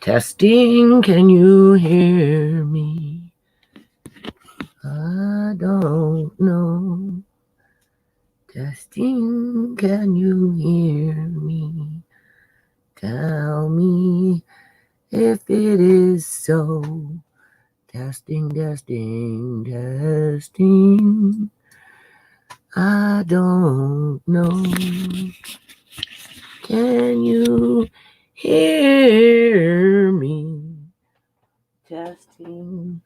Testing, can you hear me? I don't know. Testing, can you hear me? Tell me if it is so. Testing, testing, testing. I don't know. Can you hear me? Testing.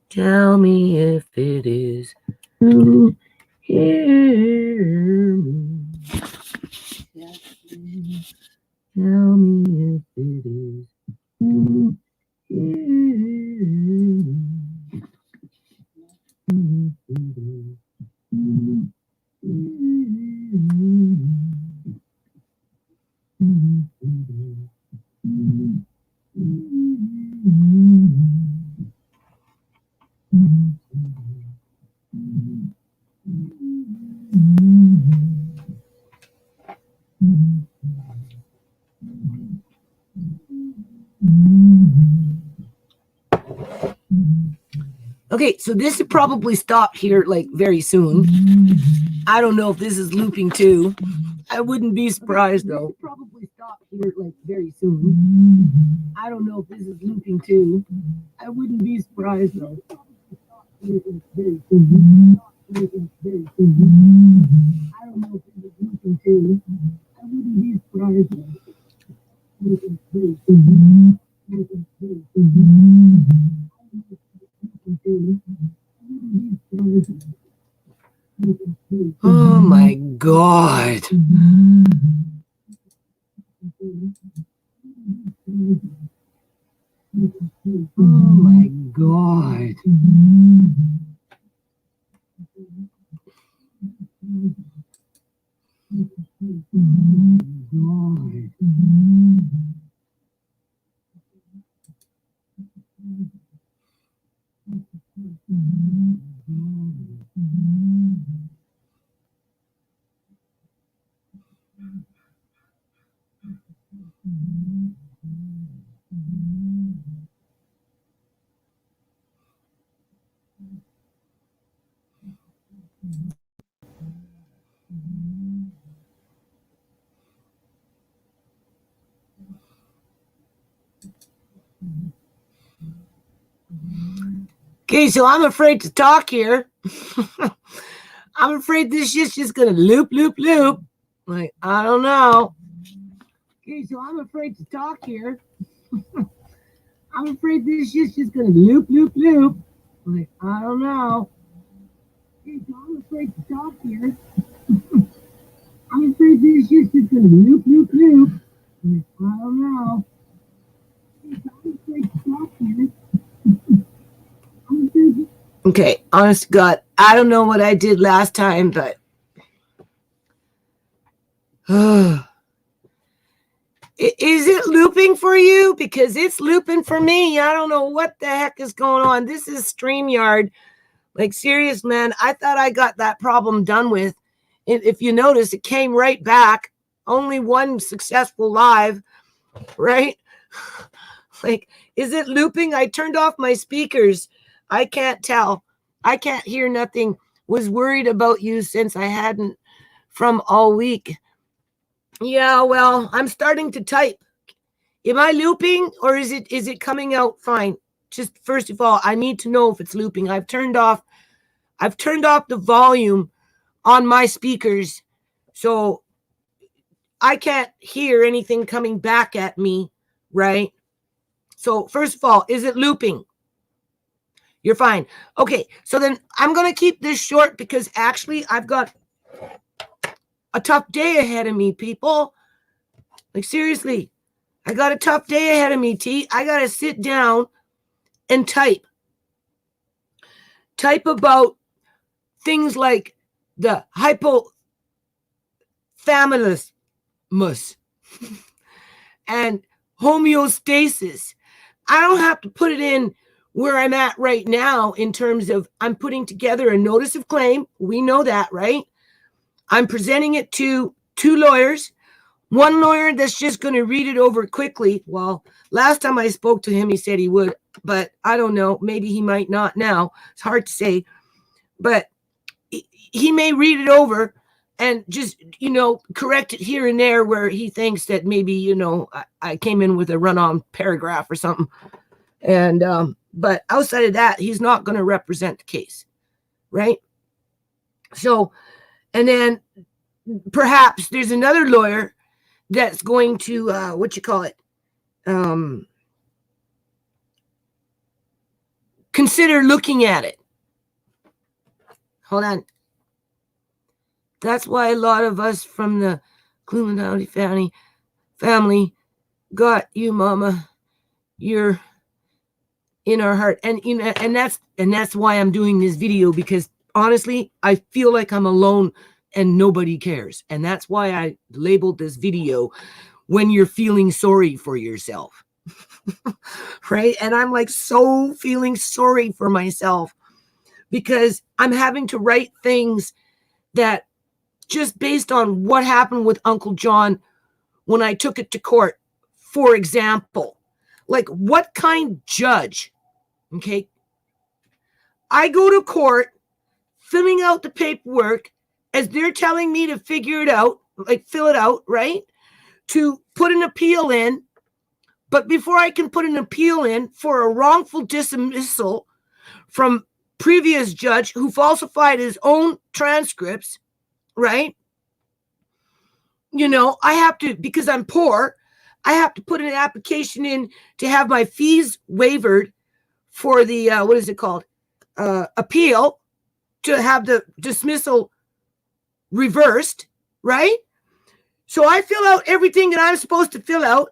Tell me if it is you hear me. Testing. Tell me if it is you hear me. Okay, so this would probably stop here like very soon. I don't know if this is looping too. I wouldn't be surprised though. Probably stop here like very soon. I don't know if this is looping too. I wouldn't be surprised though. Very soon. Very soon. I don't know if this is looping too. I wouldn't be surprised though. Very soon. Very soon. Oh my God. Oh my God. Okay, so I'm afraid to talk here. I'm afraid this shit's just gonna loop. Like, I don't know. Okay, so I'm afraid to talk here. I'm afraid this shit's just gonna loop. Like, I don't know. Okay, so I'm afraid to talk here. I'm afraid this shit's just gonna loop. Like, I don't know. Okay, so I'm afraid to talk here. Okay, honest to God, I don't know what I did last time, but is it looping for you? Because it's looping for me. I don't know what the heck is going on. This is StreamYard. Like, serious, man. I thought I got that problem done with. If you notice, it came right back. Only one successful live, right? Like, is it looping? I turned off my speakers. I can't tell. I can't hear nothing. Was worried about you since I hadn't from all week. Yeah, well, I'm starting to type. Am I looping or is it coming out fine? Just first of all, I need to know if it's looping. I've turned off the volume on my speakers, so I can't hear anything coming back at me, right? So first of all, is it looping? You're fine. Okay, so then I'm going to keep this short because actually I've got a tough day ahead of me, people. Like, seriously, I got a tough day ahead of me, T. I got to sit down and type. Type about things like the hypothalamus and homeostasis. I don't have to put it in where I'm at right now in terms of I'm putting together a notice of claim. We know that, right? I'm presenting it to 2 lawyers. One lawyer that's just going to read it over quickly. Well, last time I spoke to him, he said he would, but I don't know. Maybe he might not now. It's hard to say. But he may read it over and just, correct it here and there where he thinks that maybe, I came in with a run-on paragraph or something. And, but outside of that, he's not going to represent the case. Right? So, and then perhaps there's another lawyer that's going to, consider looking at it. Hold on. That's why a lot of us from the Cluminati family got you, Mama. You're in our heart. And that's why I'm doing this video, because honestly, I feel like I'm alone and nobody cares. And that's why I labeled this video "When You're Feeling Sorry for Yourself." Right? And I'm like so feeling sorry for myself because I'm having to write things that just based on what happened with Uncle John when I took it to court. For example, like what kind judge, okay? I go to court filling out the paperwork as they're telling me to figure it out, like fill it out, right? To put an appeal in. But before I can put an appeal in for a wrongful dismissal from previous judge who falsified his own transcripts, right? I have to, because I'm poor, I have to put an application in to have my fees waived for the, appeal, to have the dismissal reversed, right? So I fill out everything that I'm supposed to fill out.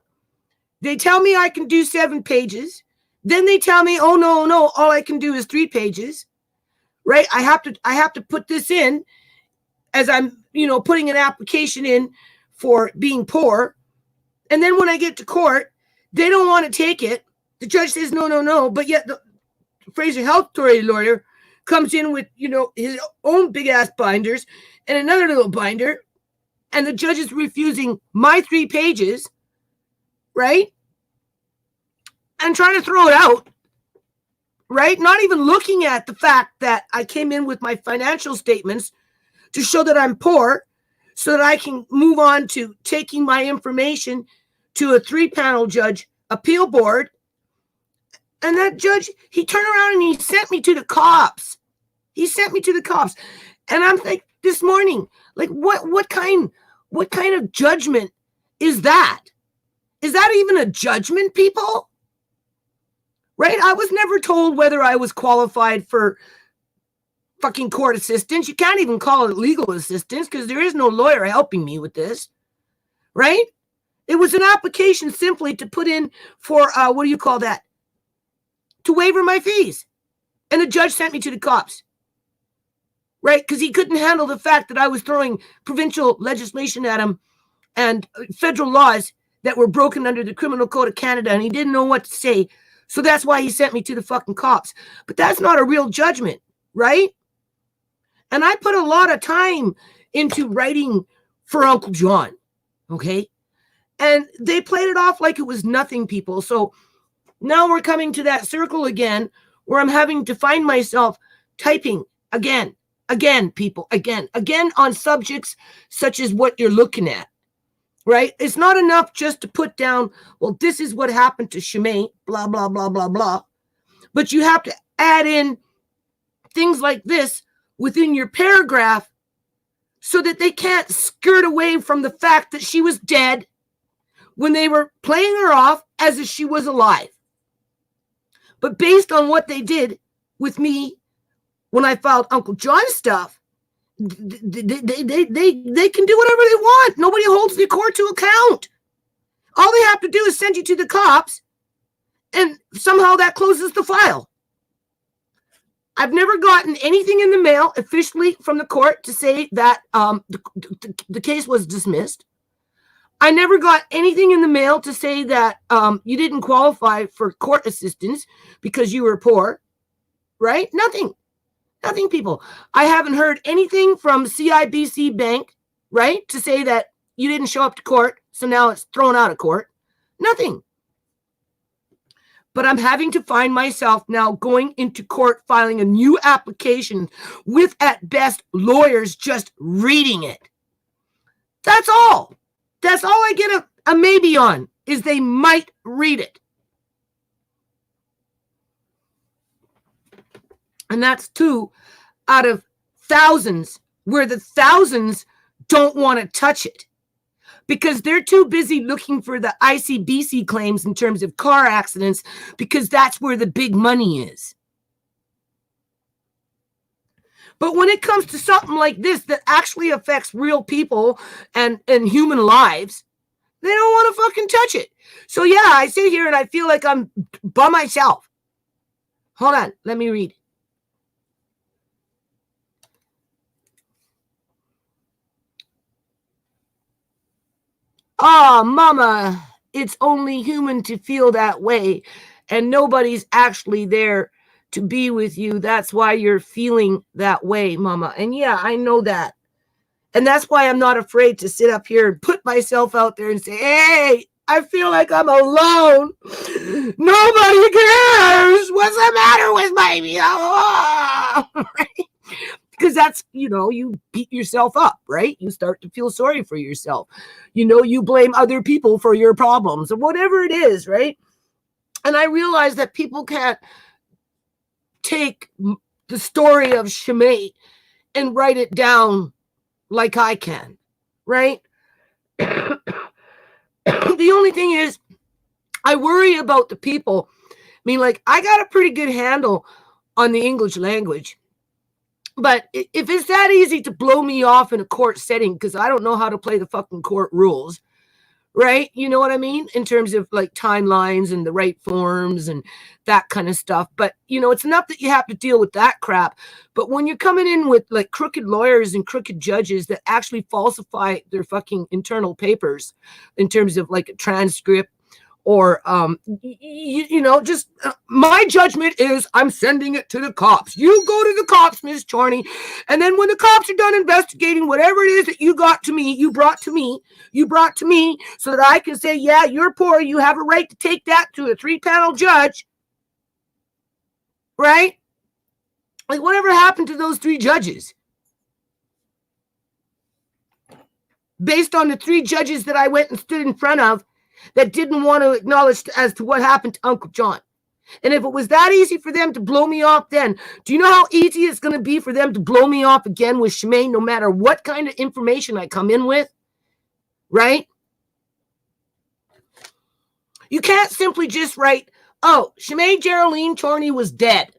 They tell me I can do 7 pages. Then they tell me, oh, no, all I can do is 3 pages, right? I have to put this in as I'm, putting an application in for being poor. And then when I get to court, they don't want to take it. The judge says, no. But yet the Fraser Health Authority lawyer comes in with, his own big ass binders and another little binder. And the judge is refusing my 3 pages, right? And trying to throw it out, right? Not even looking at the fact that I came in with my financial statements to show that I'm poor so that I can move on to taking my information to a 3-panel judge appeal board. And that judge, he turned around and he sent me to the cops. And I'm like, this morning, like what kind of judgment is that? Is that even a judgment, people? Right? I was never told whether I was qualified for fucking court assistance. You can't even call it legal assistance because there is no lawyer helping me with this. Right? It was an application simply to put in for, to waiver my fees. And the judge sent me to the cops. Right? Because he couldn't handle the fact that I was throwing provincial legislation at him and federal laws that were broken under the Criminal Code of Canada, and he didn't know what to say. So that's why he sent me to the fucking cops. But that's not a real judgment, right? And I put a lot of time into writing for Uncle John, okay? And they played it off like it was nothing, people. So now we're coming to that circle again where I'm having to find myself typing again, people, again on subjects such as what you're looking at. Right? It's not enough just to put down, well, this is what happened to Shimei, blah, blah, blah, blah, blah. But you have to add in things like this within your paragraph so that they can't skirt away from the fact that she was dead when they were playing her off as if she was alive. But based on what they did with me when I filed Uncle John stuff, they can do whatever they want. Nobody holds the court to account. All they have to do is send you to the cops, and somehow that closes the file. I've never gotten anything in the mail officially from the court to say that the case was dismissed. I never got anything in the mail to say that you didn't qualify for court assistance because you were poor, right? Nothing, people. I haven't heard anything from CIBC Bank, right, to say that you didn't show up to court, So now it's thrown out of court. Nothing. But I'm having to find myself now going into court, filing a new application with, at best, lawyers just reading it. That's all. That's all I get a maybe on, is they might read it. And that's 2 out of thousands, where the thousands don't want to touch it because they're too busy looking for the ICBC claims in terms of car accidents, because that's where the big money is. But when it comes to something like this that actually affects real people and human lives, they don't want to fucking touch it. So yeah, I sit here and I feel like I'm by myself. Hold on, let me read. Ah, mama, it's only human to feel that way, and nobody's actually there to be with you. That's why you're feeling that way, mama. And yeah, I know that. And that's why I'm not afraid to sit up here and put myself out there and say, hey, I feel like I'm alone. Nobody cares. What's the matter with me? Right? Because that's, you beat yourself up, right? You start to feel sorry for yourself. You blame other people for your problems or whatever it is, right? And I realize that people can't take the story of Shimei and write it down like I can, right? The only thing is, I worry about the people. I mean, like, I got a pretty good handle on the English language. But if it's that easy to blow me off in a court setting because I don't know how to play the fucking court rules, right? You know what I mean? In terms of like timelines and the right forms and that kind of stuff. But, it's enough that you have to deal with that crap. But when you're coming in with like crooked lawyers and crooked judges that actually falsify their fucking internal papers in terms of like a transcript, or, just my judgment is I'm sending it to the cops. You go to the cops, Ms. Charney. And then when the cops are done investigating whatever it is that you brought to me so that I can say, yeah, you're poor. You have a right to take that to a 3-panel judge. Right? Like, whatever happened to those 3 judges? Based on the 3 judges that I went and stood in front of, that didn't want to acknowledge as to what happened to Uncle John. And if it was that easy for them to blow me off then, do you know how easy it's going to be for them to blow me off again with Shimei, no matter what kind of information I come in with? Right? You can't simply just write, oh, Shimei Geraldine Charney was dead,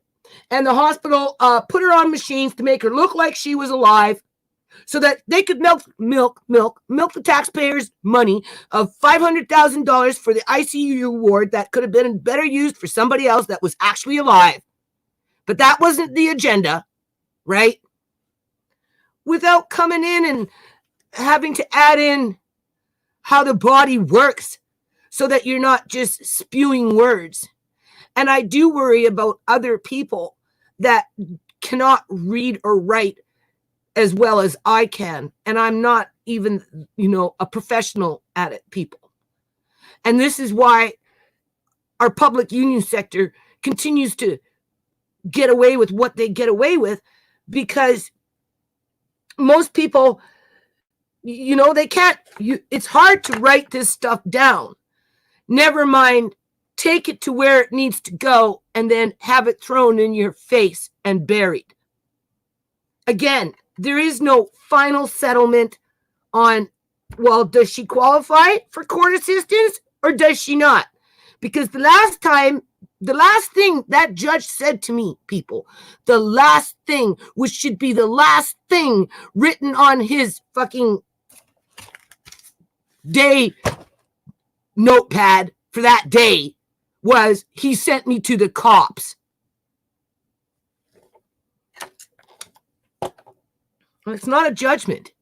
and the hospital put her on machines to make her look like she was alive, so that they could milk the taxpayers' money of $500,000 for the ICU ward that could have been better used for somebody else that was actually alive. But that wasn't the agenda, right? Without coming in and having to add in how the body works so that you're not just spewing words. And I do worry about other people that cannot read or write as well as I can. And I'm not even, a professional at it, people. And this is why our public union sector continues to get away with what they get away with, because most people, they can't, it's hard to write this stuff down. Never mind, take it to where it needs to go and then have it thrown in your face and buried. Again, there is no final settlement on, well, does she qualify for court assistance or does she not? Because the last thing that judge said to me, people, the last thing, which should be the last thing written on his fucking day notepad for that day, was he sent me to the cops. It's not a judgment.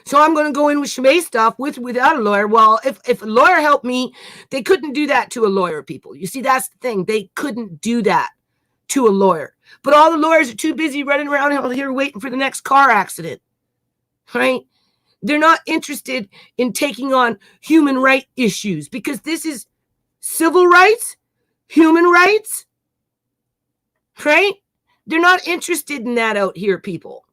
So I'm going to go in with Shimei stuff without a lawyer. Well, if a lawyer helped me, they couldn't do that to a lawyer, people. You see, that's the thing. They couldn't do that to a lawyer. But all the lawyers are too busy running around here waiting for the next car accident. Right? They're not interested in taking on human rights issues, because this is civil rights, human rights, right? They're not interested in that out here, people.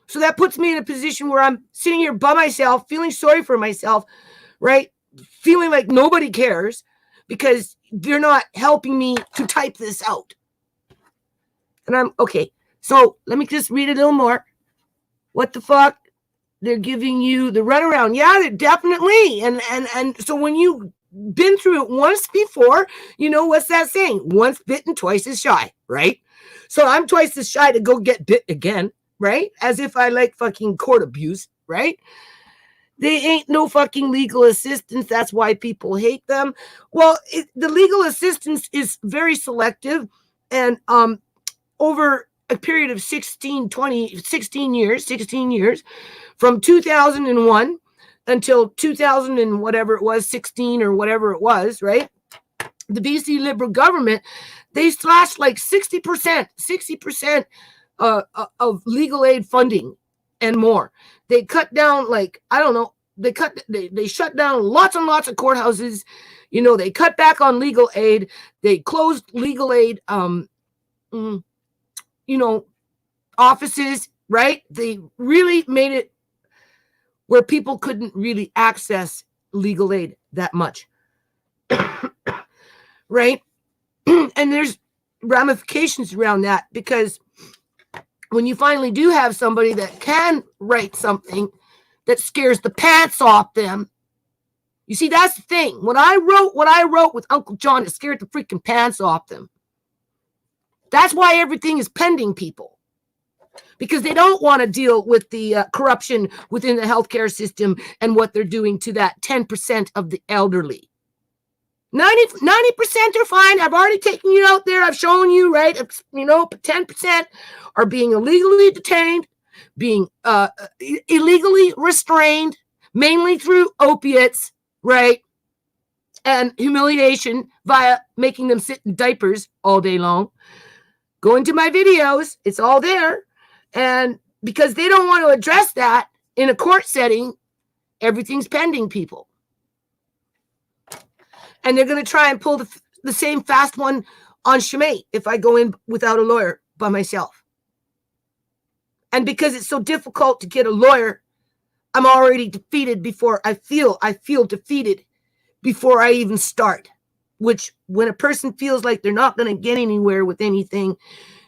So that puts me in a position where I'm sitting here by myself, feeling sorry for myself, right? Feeling like nobody cares because they're not helping me to type this out. And I'm okay. So let me just read a little more. What the fuck? They're giving you the runaround. Yeah, they're definitely. And so when you've been through it once before, you know, what's that saying? Once bitten, twice as shy, right? So I'm twice as shy to go get bit again, right? As if I like fucking court abuse, right? They ain't no fucking legal assistance. That's why people hate them. Well, the legal assistance is very selective. And over a period of 16 years, from 2001 until 2000 and whatever it was, 16 or whatever it was, right? The BC Liberal government, they slashed like 60% of legal aid funding and more. They cut down, like, I don't know, they shut down lots and lots of courthouses. You know, they cut back on legal aid. They closed legal aid, you know, offices, right? They really made it where people couldn't really access legal aid that much, right? And there's ramifications around that, because when you finally do have somebody that can write something that scares the pants off them, you see, that's the thing. When I wrote with Uncle John, it scared the freaking pants off them. That's why everything is pending, people, because they don't want to deal with the corruption within the healthcare system and what they're doing to that 10% of the elderly. 90% are fine. I've already taken you out there. I've shown you, right? You know, 10% are being illegally detained, being illegally restrained, mainly through opiates, right? And humiliation via making them sit in diapers all day long. Go into my videos. It's all there. And because they don't want to address that in a court setting, everything's pending, people. And they're going to try and pull the same fast one on Shemay if I go in without a lawyer by myself. And because it's so difficult to get a lawyer, I'm already defeated before I feel defeated before I even start. Which, when a person feels like they're not going to get anywhere with anything,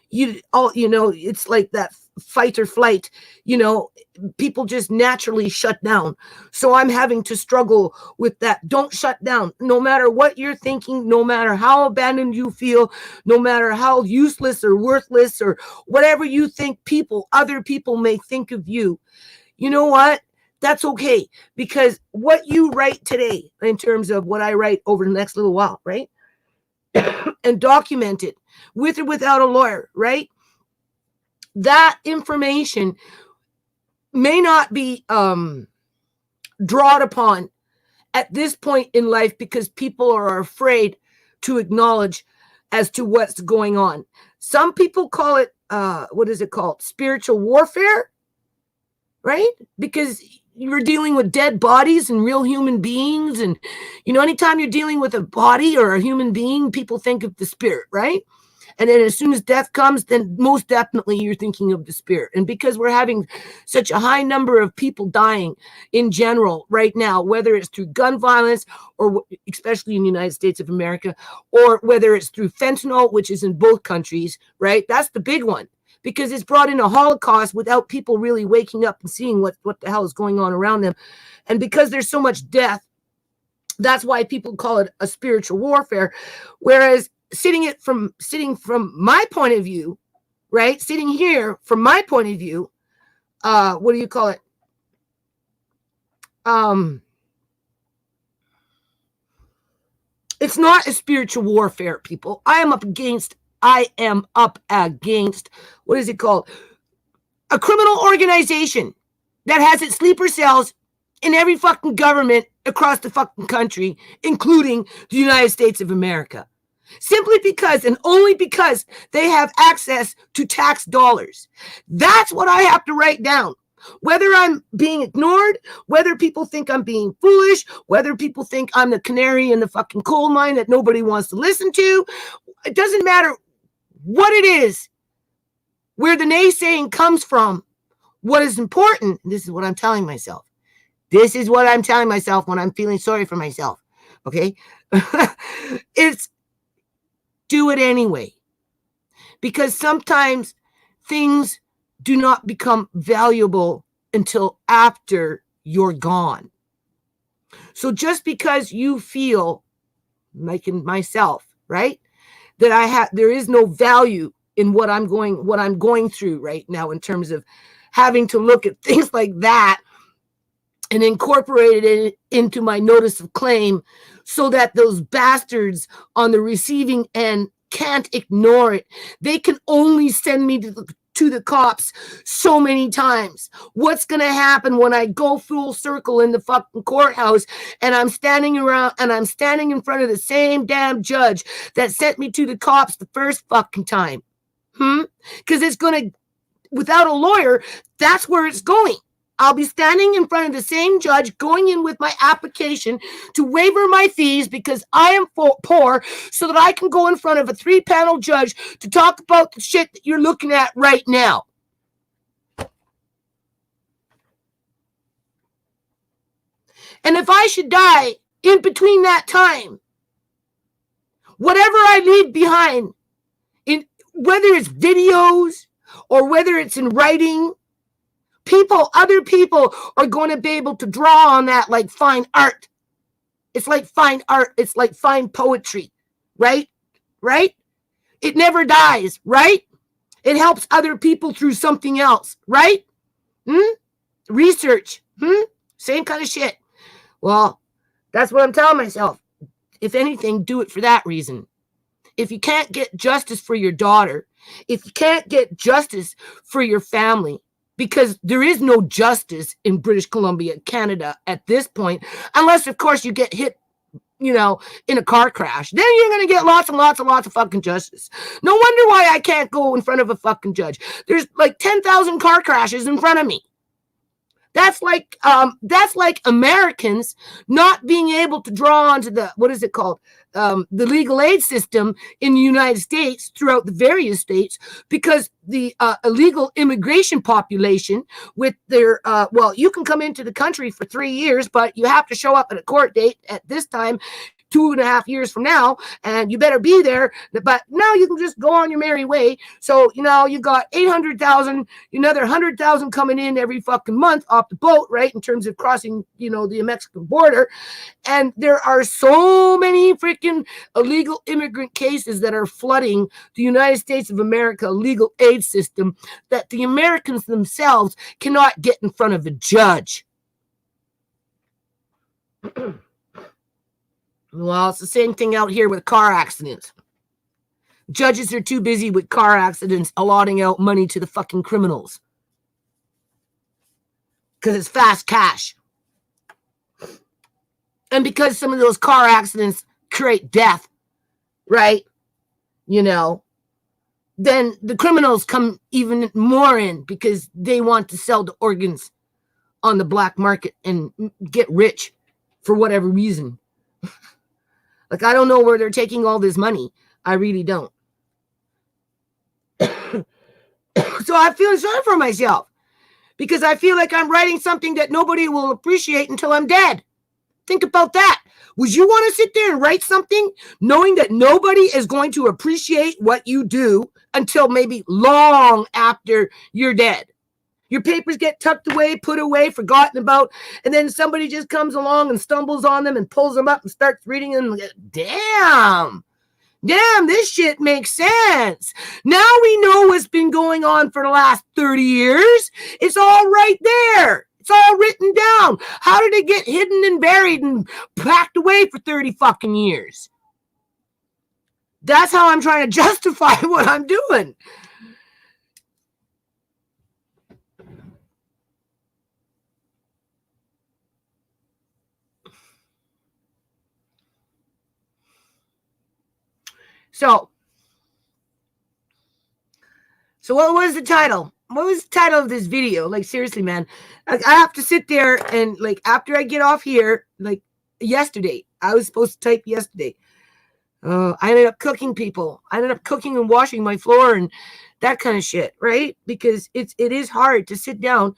you know, it's like that fight or flight, you know, people just naturally shut down. So I'm having to struggle with that. Don't shut down. No matter what you're thinking, no matter how abandoned you feel, no matter how useless or worthless or whatever you think other people may think of you, you know what? That's okay, because what you write today, in terms of what I write over the next little while, right? And document it with or without a lawyer, right? That information may not be drawn upon at this point in life because people are afraid to acknowledge as to what's going on. Some people call it, what is it called? Spiritual warfare, right? Because you're dealing with dead bodies and real human beings. And, you know, anytime you're dealing with a body or a human being, people think of the spirit, right? And then as soon as death comes, then most definitely you're thinking of the spirit. And because we're having such a high number of people dying in general right now, whether it's through gun violence, or especially in the United States of America, or whether it's through fentanyl, which is in both countries, right? That's the big one, because it's brought in a Holocaust without people really waking up and seeing what the hell is going on around them. And because there's so much death, that's why people call it a spiritual warfare. Whereas sitting from my point of view, right? Sitting here from my point of view, what do you call it? It's not a spiritual warfare, people. I am up against, what is it called? A criminal organization that has its sleeper cells in every fucking government across the fucking country, including the United States of America. Simply because, and only because, they have access to tax dollars. That's what I have to write down. Whether I'm being ignored, whether people think I'm being foolish, whether people think I'm the canary in the fucking coal mine that nobody wants to listen to, it doesn't matter what it is, where the naysaying comes from. What is important, this is what I'm telling myself. This is what I'm telling myself when I'm feeling sorry for myself. Okay? It's do it anyway. Because sometimes things do not become valuable until after you're gone. So just because you feel, like in myself, right, that there is no value in what I'm going through right now in terms of having to look at things like that and incorporate it into my notice of claim so that those bastards on the receiving end can't ignore it. They can only send me to the cops so many times. What's going to happen when I go full circle in the fucking courthouse and I'm standing in front of the same damn judge that sent me to the cops the first fucking time? Because it's going to, without a lawyer, that's where it's going. I'll be standing in front of the same judge going in with my application to waiver my fees because I am poor so that I can go in front of a 3-panel judge to talk about the shit that you're looking at right now. And if I should die in between that time, whatever I leave behind, whether it's videos or whether it's in writing, other people are going to be able to draw on that like fine art. It's like fine art. It's like fine poetry, right? Right? It never dies, right? It helps other people through something else, right? Research, same kind of shit. Well, that's what I'm telling myself. If anything, do it for that reason. If you can't get justice for your daughter, if you can't get justice for your family, because there is no justice in British Columbia, Canada at this point, unless, of course, you get hit, in a car crash. Then you're going to get lots and lots and lots of fucking justice. No wonder why I can't go in front of a fucking judge. There's like 10,000 car crashes in front of me. That's like Americans not being able to draw onto the, what is it called? The legal aid system in the United States throughout the various states, because the illegal immigration population with their, you can come into the country for 3 years, but you have to show up at a court date at this time 2.5 years from now, and you better be there. But now you can just go on your merry way. So, you got 800,000, another 100,000 coming in every fucking month off the boat, right? In terms of crossing, the Mexican border. And there are so many freaking illegal immigrant cases that are flooding the United States of America legal aid system that the Americans themselves cannot get in front of a judge. Well, it's the same thing out here with car accidents. Judges are too busy with car accidents allotting out money to the fucking criminals. Because it's fast cash. And because some of those car accidents create death, right? Then the criminals come even more in because they want to sell the organs on the black market and get rich for whatever reason. Like, I don't know where they're taking all this money. I really don't. So I feel sorry for myself because I feel like I'm writing something that nobody will appreciate until I'm dead. Think about that. Would you want to sit there and write something knowing that nobody is going to appreciate what you do until maybe long after you're dead? Your papers get tucked away, put away, forgotten about, and then somebody just comes along and stumbles on them and pulls them up and starts reading them. Damn, this shit makes sense. Now we know what's been going on for the last 30 years. It's all right there. It's all written down. How did it get hidden and buried and packed away for 30 fucking years? That's how I'm trying to justify what I'm doing. So what was the title? what was the title of this video? Like, seriously, man, like, I have to sit there and, like, after I get off here, like, yesterday, I was supposed to type yesterday. I ended up cooking people. I ended up cooking and washing my floor and that kind of shit, right? Because it is hard to sit down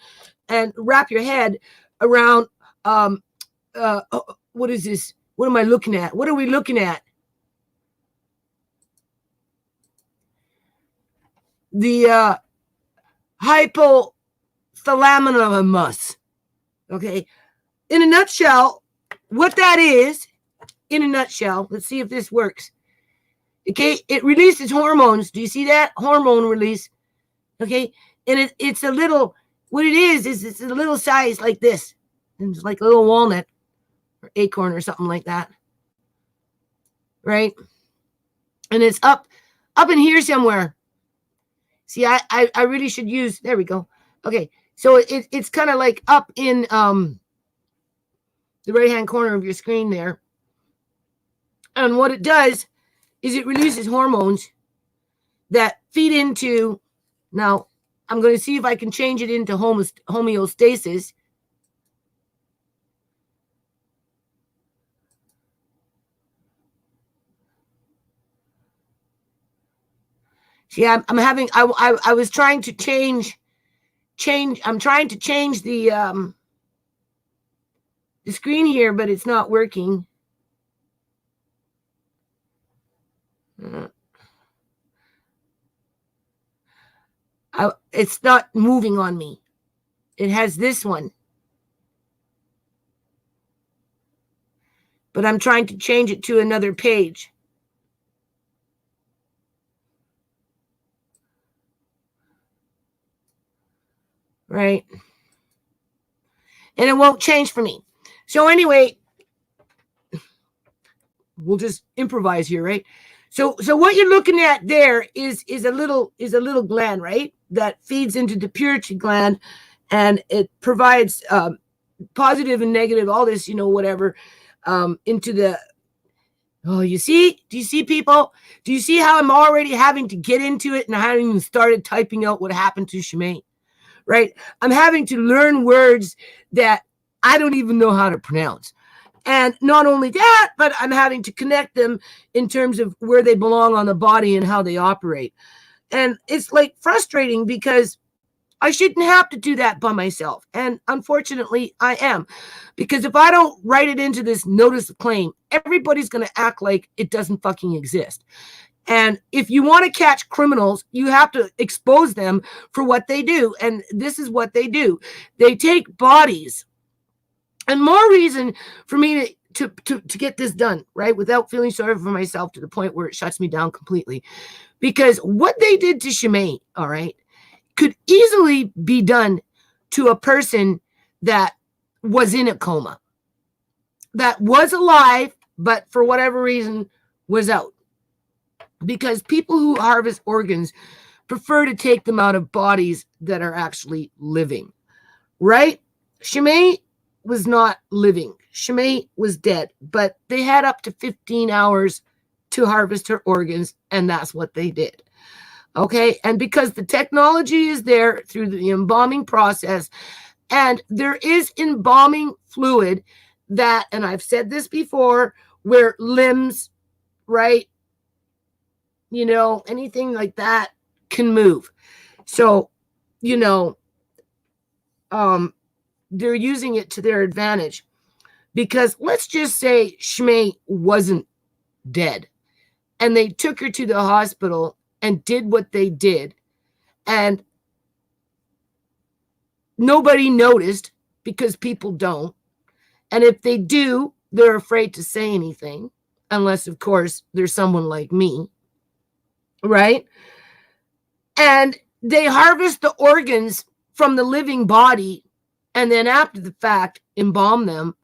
and wrap your head around, what is this? What am I looking at? What are we looking at? The hypothalamus. Okay. In a nutshell, what that is, in a nutshell, let's see if this works. Okay. It releases hormones. Do you see that? Hormone release. Okay. And it's a little, what it is it's a little size like this. And it's like a little walnut or acorn or something like that. Right. And it's up in here somewhere. See, I really should use, there we go. Okay. So it's kind of like up in the right-hand corner of your screen there. And what it does is it releases hormones that feed into, now I'm going to see if I can change it into homeostasis. See, I'm having, I was trying to change, I'm trying to change the screen here, but it's not working. It's not moving on me. It has this one. But I'm trying to change it to another page. Right? And it won't change for me. So anyway, we'll just improvise here, right? So what you're looking at there is a little gland, right? That feeds into the pituitary gland, and it provides positive and negative, all this, whatever, into the. Oh, you see? Do you see, people? Do you see how I'm already having to get into it, and I haven't even started typing out what happened to Shimei? Right? I'm having to learn words that I don't even know how to pronounce. And not only that, but I'm having to connect them in terms of where they belong on the body and how they operate. And it's like frustrating because I shouldn't have to do that by myself. And unfortunately, I am. Because if I don't write it into this notice of claim, everybody's going to act like it doesn't fucking exist. And if you want to catch criminals, you have to expose them for what they do. And this is what they do. They take bodies. And more reason for me to get this done, right? Without feeling sorry for myself to the point where it shuts me down completely. Because what they did to Shimei, all right, could easily be done to a person that was in a coma, that was alive, but for whatever reason was out. Because people who harvest organs prefer to take them out of bodies that are actually living, right? Shimei was not living. Shimei was dead, but they had up to 15 hours to harvest her organs, and that's what they did. Okay, and because the technology is there through the embalming process, and there is embalming fluid that, and I've said this before, where limbs, right, anything like that can move. So, they're using it to their advantage, because let's just say Shimei wasn't dead and they took her to the hospital and did what they did, and nobody noticed, because people don't. And if they do, they're afraid to say anything, unless, of course, there's someone like me, right? And they harvest the organs from the living body, and then after the fact, embalm them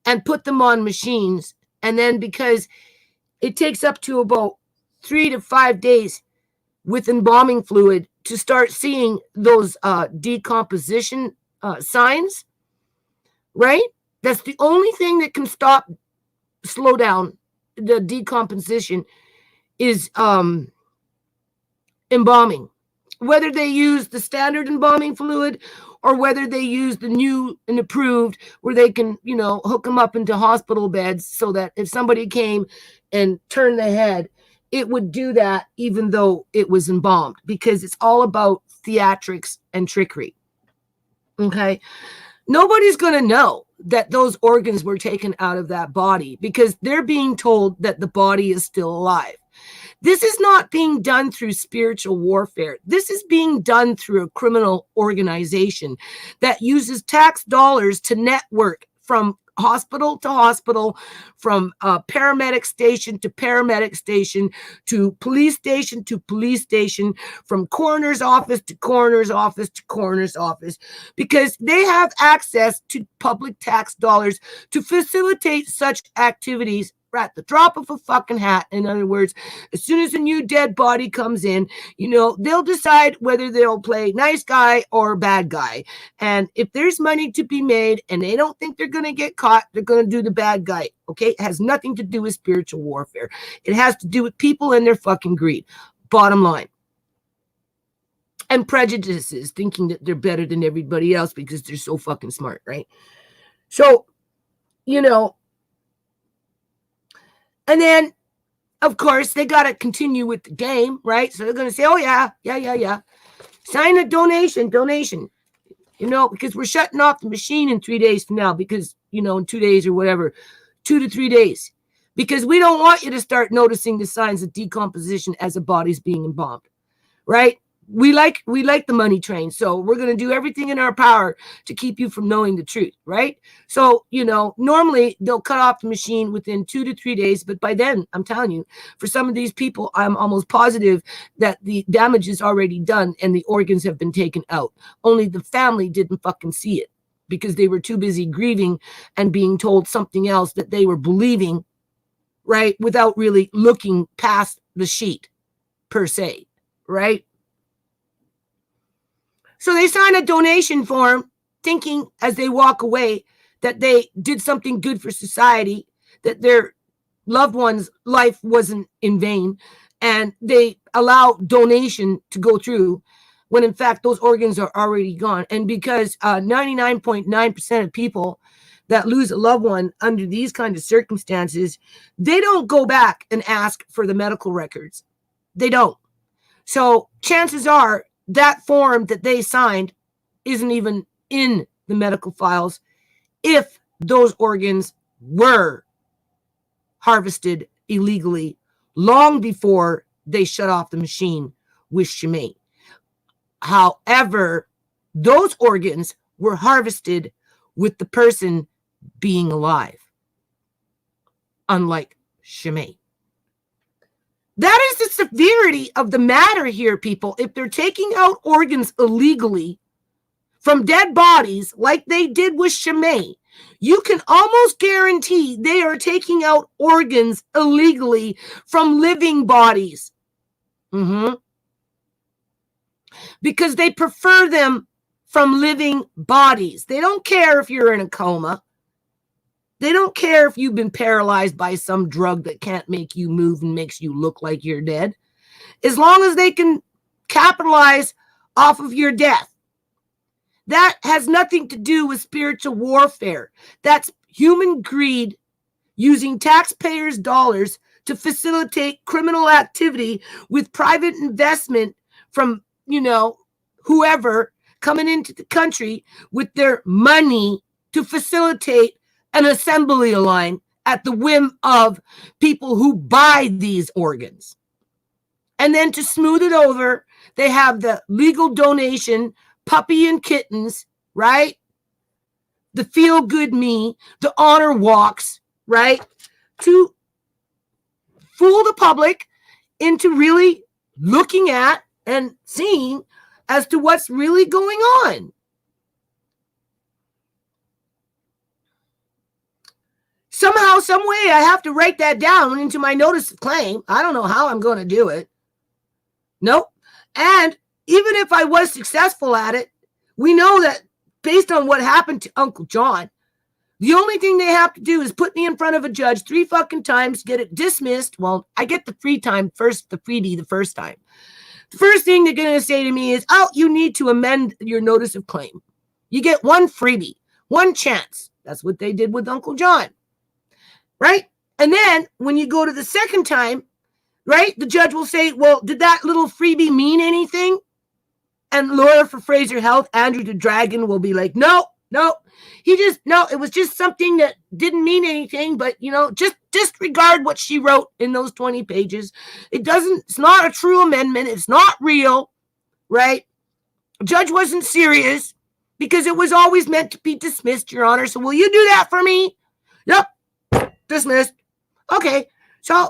and put them on machines. And then, because it takes up to about 3 to 5 days with embalming fluid to start seeing those decomposition signs, right? That's the only thing that can slow down the decomposition is embalming. whether they use the standard embalming fluid or whether they use the new and approved where they can, hook them up into hospital beds so that if somebody came and turned the head, it would do that even though it was embalmed, because it's all about theatrics and trickery. Okay. Nobody's going to know that those organs were taken out of that body because they're being told that the body is still alive. This is not being done through spiritual warfare. This is being done through a criminal organization that uses tax dollars to network from hospital to hospital, from paramedic station to paramedic station, to police station to police station, from coroner's office to coroner's office to coroner's office, because they have access to public tax dollars to facilitate such activities at the drop of a fucking hat. In other words, as soon as a new dead body comes in, they'll decide whether they'll play nice guy or bad guy. And if there's money to be made and they don't think they're going to get caught, they're going to do the bad guy. Okay. It has nothing to do with spiritual warfare. It has to do with people and their fucking greed. Bottom line. And prejudices, thinking that they're better than everybody else because they're so fucking smart, right? So, and then, of course, they got to continue with the game, right? So they're going to say, oh, yeah. Sign a donation, because we're shutting off the machine in 3 days from now because, in 2 days or whatever, 2 to 3 days, because we don't want you to start noticing the signs of decomposition as a body's being embalmed, right? We like the money train. So we're going to do everything in our power to keep you from knowing the truth, right? So, normally they'll cut off the machine within 2 to 3 days. But by then, I'm telling you, for some of these people, I'm almost positive that the damage is already done and the organs have been taken out. Only the family didn't fucking see it because they were too busy grieving and being told something else that they were believing, right? Without really looking past the sheet per se, right? So they sign a donation form thinking as they walk away that they did something good for society, that their loved one's life wasn't in vain, and they allow donation to go through when in fact those organs are already gone. And because 99.9% of people that lose a loved one under these kinds of circumstances, they don't go back and ask for the medical records. They don't. So chances are that form that they signed isn't even in the medical files if those organs were harvested illegally long before they shut off the machine with Shimei. However, those organs were harvested with the person being alive, unlike Shimei. That is the severity of the matter here, people. If they're taking out organs illegally from dead bodies like they did with Shimei, you can almost guarantee they are taking out organs illegally from living bodies. Because they prefer them from living bodies. They don't care if you're in a coma. They don't care if you've been paralyzed by some drug that can't make you move and makes you look like you're dead. As long as they can capitalize off of your death. That has nothing to do with spiritual warfare. That's human greed using taxpayers' dollars to facilitate criminal activity with private investment from, whoever coming into the country with their money to facilitate an assembly line at the whim of people who buy these organs. And then to smooth it over, they have the legal donation, puppy and kittens, right? The feel good me, the honor walks, right? To fool the public into really looking at and seeing as to what's really going on. Somehow, some way, I have to write that down into my notice of claim. I don't know how I'm going to do it. Nope. And even if I was successful at it, we know that based on what happened to Uncle John, the only thing they have to do is put me in front of a judge 3 fucking times, get it dismissed. Well, I get the free time first, the freebie the first time. The first thing they're going to say to me is, oh, you need to amend your notice of claim. You get one freebie, one chance. That's what they did with Uncle John, right? And then when you go to the second time, right, the judge will say, well, did that little freebie mean anything? And lawyer for Fraser Health, Andrew the Dragon, will be like, no, it was just something that didn't mean anything, but, just disregard what she wrote in those 20 pages. It's not a true amendment. It's not real, right? The judge wasn't serious because it was always meant to be dismissed, Your Honor. So will you do that for me? Yep, dismissed. Okay, so,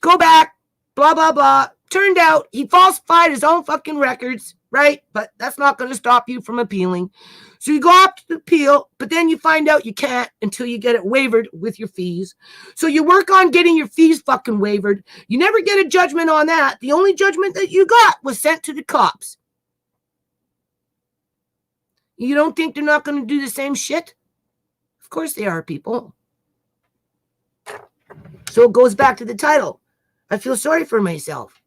go back, blah, blah, blah. Turned out he falsified his own fucking records, right? But that's not going to stop you from appealing. So you go up to appeal, but then you find out you can't until you get it waived with your fees. So you work on getting your fees fucking waived. You never get a judgment on that. The only judgment that you got was sent to the cops. You don't think they're not going to do the same shit? Of course they are, people. So it goes back to the title. I feel sorry for myself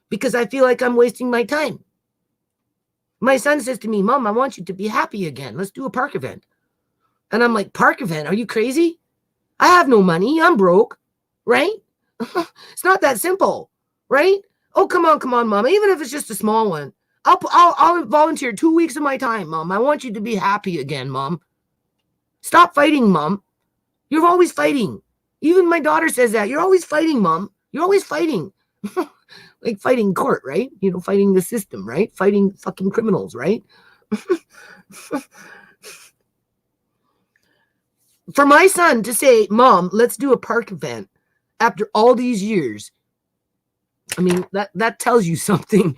because I feel like I'm wasting my time. My son says to me, Mom, I want you to be happy again. Let's do a park event. And I'm like, park event? Are you crazy? I have no money. I'm broke, right? It's not that simple, right? Oh, come on, Mom. Even if it's just a small one, I'll volunteer 2 weeks of my time, Mom. I want you to be happy again, Mom. Stop fighting, Mom. You're always fighting. Even my daughter says that. You're always fighting, Mom. You're always fighting. Like fighting court, right? Fighting the system, right? Fighting fucking criminals, right? For my son to say, Mom, let's do a park event after all these years, I mean, that tells you something,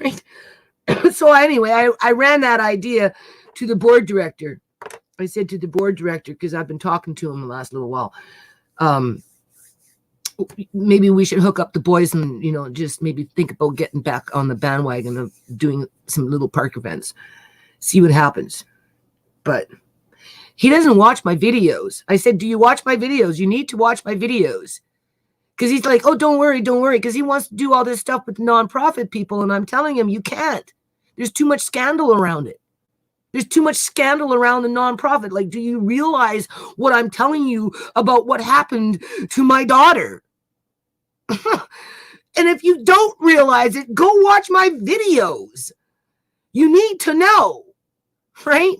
right? So anyway, I ran that idea to the board director. I said to the board director, because I've been talking to him the last little while, maybe we should hook up the boys and, just maybe think about getting back on the bandwagon of doing some little park events, see what happens. But he doesn't watch my videos. I said, do you watch my videos? You need to watch my videos. Because he's like, oh, don't worry. Because he wants to do all this stuff with nonprofit people. And I'm telling him, you can't. There's too much scandal around it. There's too much scandal around the nonprofit. Like, do you realize what I'm telling you about what happened to my daughter? And if you don't realize it, go watch my videos. You need to know, right?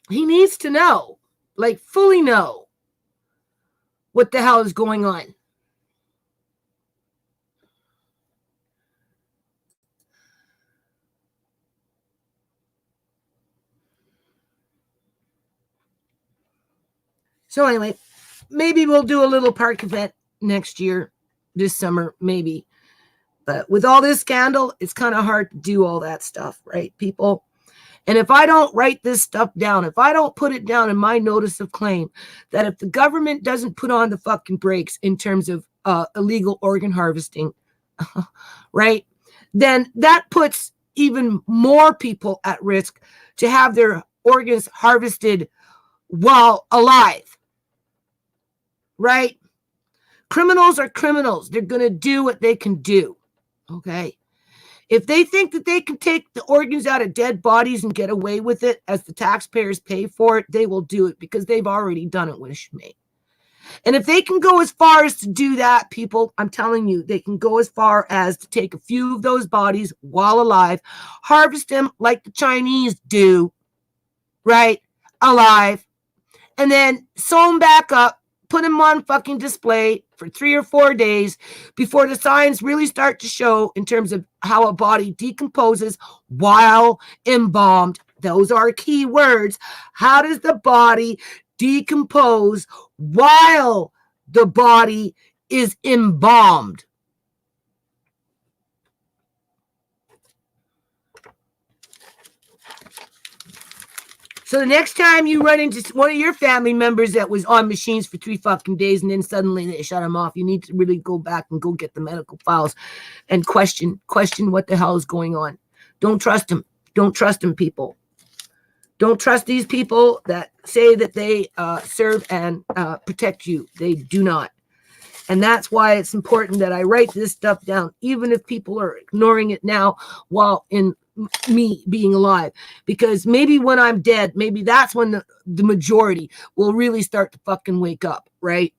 He needs to know, like fully know what the hell is going on. So anyway, maybe we'll do a little park event next year, this summer, maybe. But with all this scandal, it's kind of hard to do all that stuff, right, people? And if I don't write this stuff down, if I don't put it down in my notice of claim, that if the government doesn't put on the fucking brakes in terms of illegal organ harvesting, right, then that puts even more people at risk to have their organs harvested while alive. Right? Criminals are criminals. They're going to do what they can do. Okay? If they think that they can take the organs out of dead bodies and get away with it as the taxpayers pay for it, they will do it because they've already done it with Shmay. And if they can go as far as to do that, people, I'm telling you, they can go as far as to take a few of those bodies while alive, harvest them like the Chinese do, right? Alive. And then sew them back up. Put them on fucking display for 3 or 4 days before the signs really start to show in terms of how a body decomposes while embalmed. Those are key words. How does the body decompose while the body is embalmed? So the next time you run into one of your family members that was on machines for 3 fucking days and then suddenly they shut them off, you need to really go back and go get the medical files and question what the hell is going on. Don't trust them. Don't trust them, people. Don't trust these people that say that they serve and protect you. They do not. And that's why it's important that I write this stuff down, even if people are ignoring it now while in me being alive. Because maybe when I'm dead, maybe that's when the majority will really start to fucking wake up, right?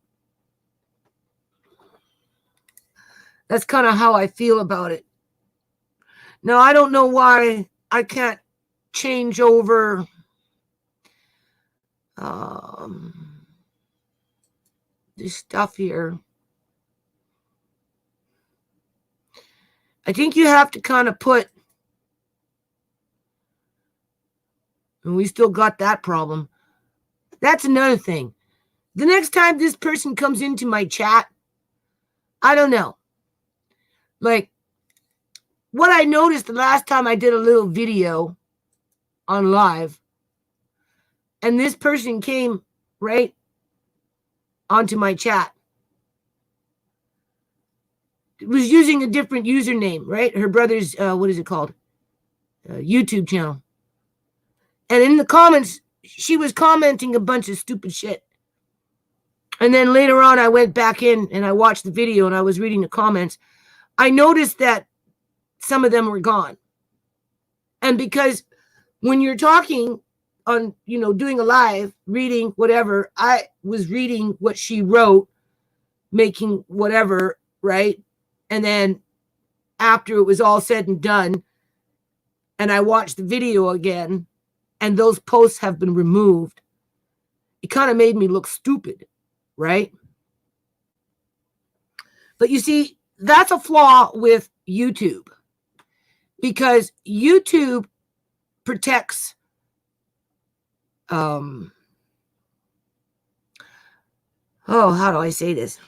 That's kind of how I feel about it. Now, I don't know why I can't change over this stuff here. I think you have to kind of put, and we still got that problem. That's another thing. The next time this person comes into my chat, I don't know. Like, what I noticed the last time I did a little video on live, and this person came right onto my chat. It was using a different username, right? Her brother's, what is it called? YouTube channel. And in the comments, she was commenting a bunch of stupid shit. And then later on, I went back in and I watched the video and I was reading the comments. I noticed that some of them were gone. And because when you're talking on, doing a live, reading whatever, I was reading what she wrote, making whatever, right? And then after it was all said and done, and I watched the video again, and those posts have been removed, it kind of made me look stupid, right? But you see, that's a flaw with YouTube, because YouTube protects how do I say this?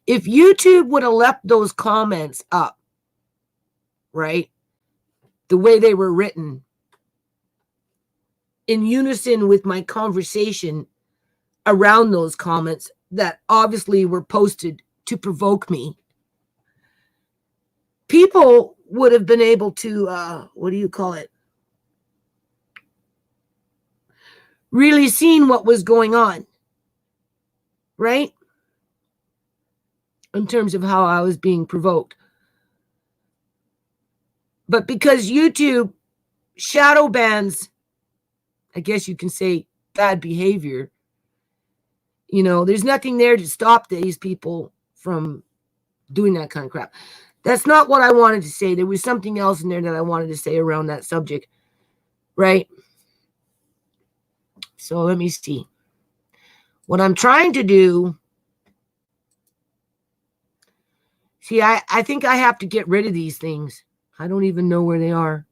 If YouTube would have left those comments up, right, the way they were written, in unison with my conversation around those comments that obviously were posted to provoke me, people would have been able to, really seen what was going on, right? In terms of how I was being provoked. But because YouTube shadow bans, I guess you can say, bad behavior, there's nothing there to stop these people from doing that kind of crap. That's not what I wanted to say. There was something else in there that I wanted to say around that subject, right? So let me see. What I'm trying to do, see, I think I have to get rid of these things. I don't even know where they are.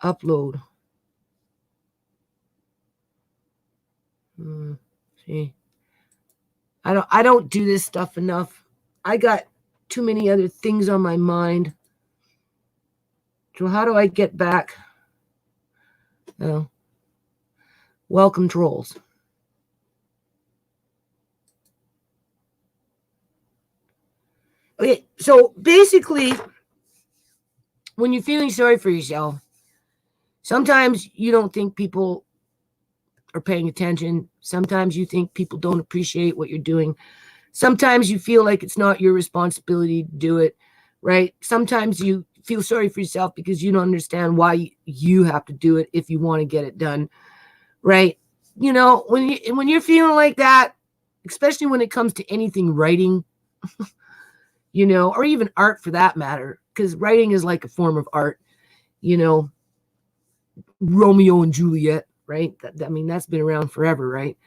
Upload. See, I don't do this stuff enough. I got too many other things on my mind. So how do I get back? Oh, welcome trolls. Okay, so basically, when you're feeling sorry for yourself, sometimes you don't think people are paying attention. Sometimes you think people don't appreciate what you're doing. Sometimes you feel like it's not your responsibility to do it, right? Sometimes you feel sorry for yourself because you don't understand why you have to do it if you want to get it done, right? When you're feeling like that, especially when it comes to anything writing, or even art for that matter, because writing is like a form of art, Romeo and Juliet, right? That's been around forever, right?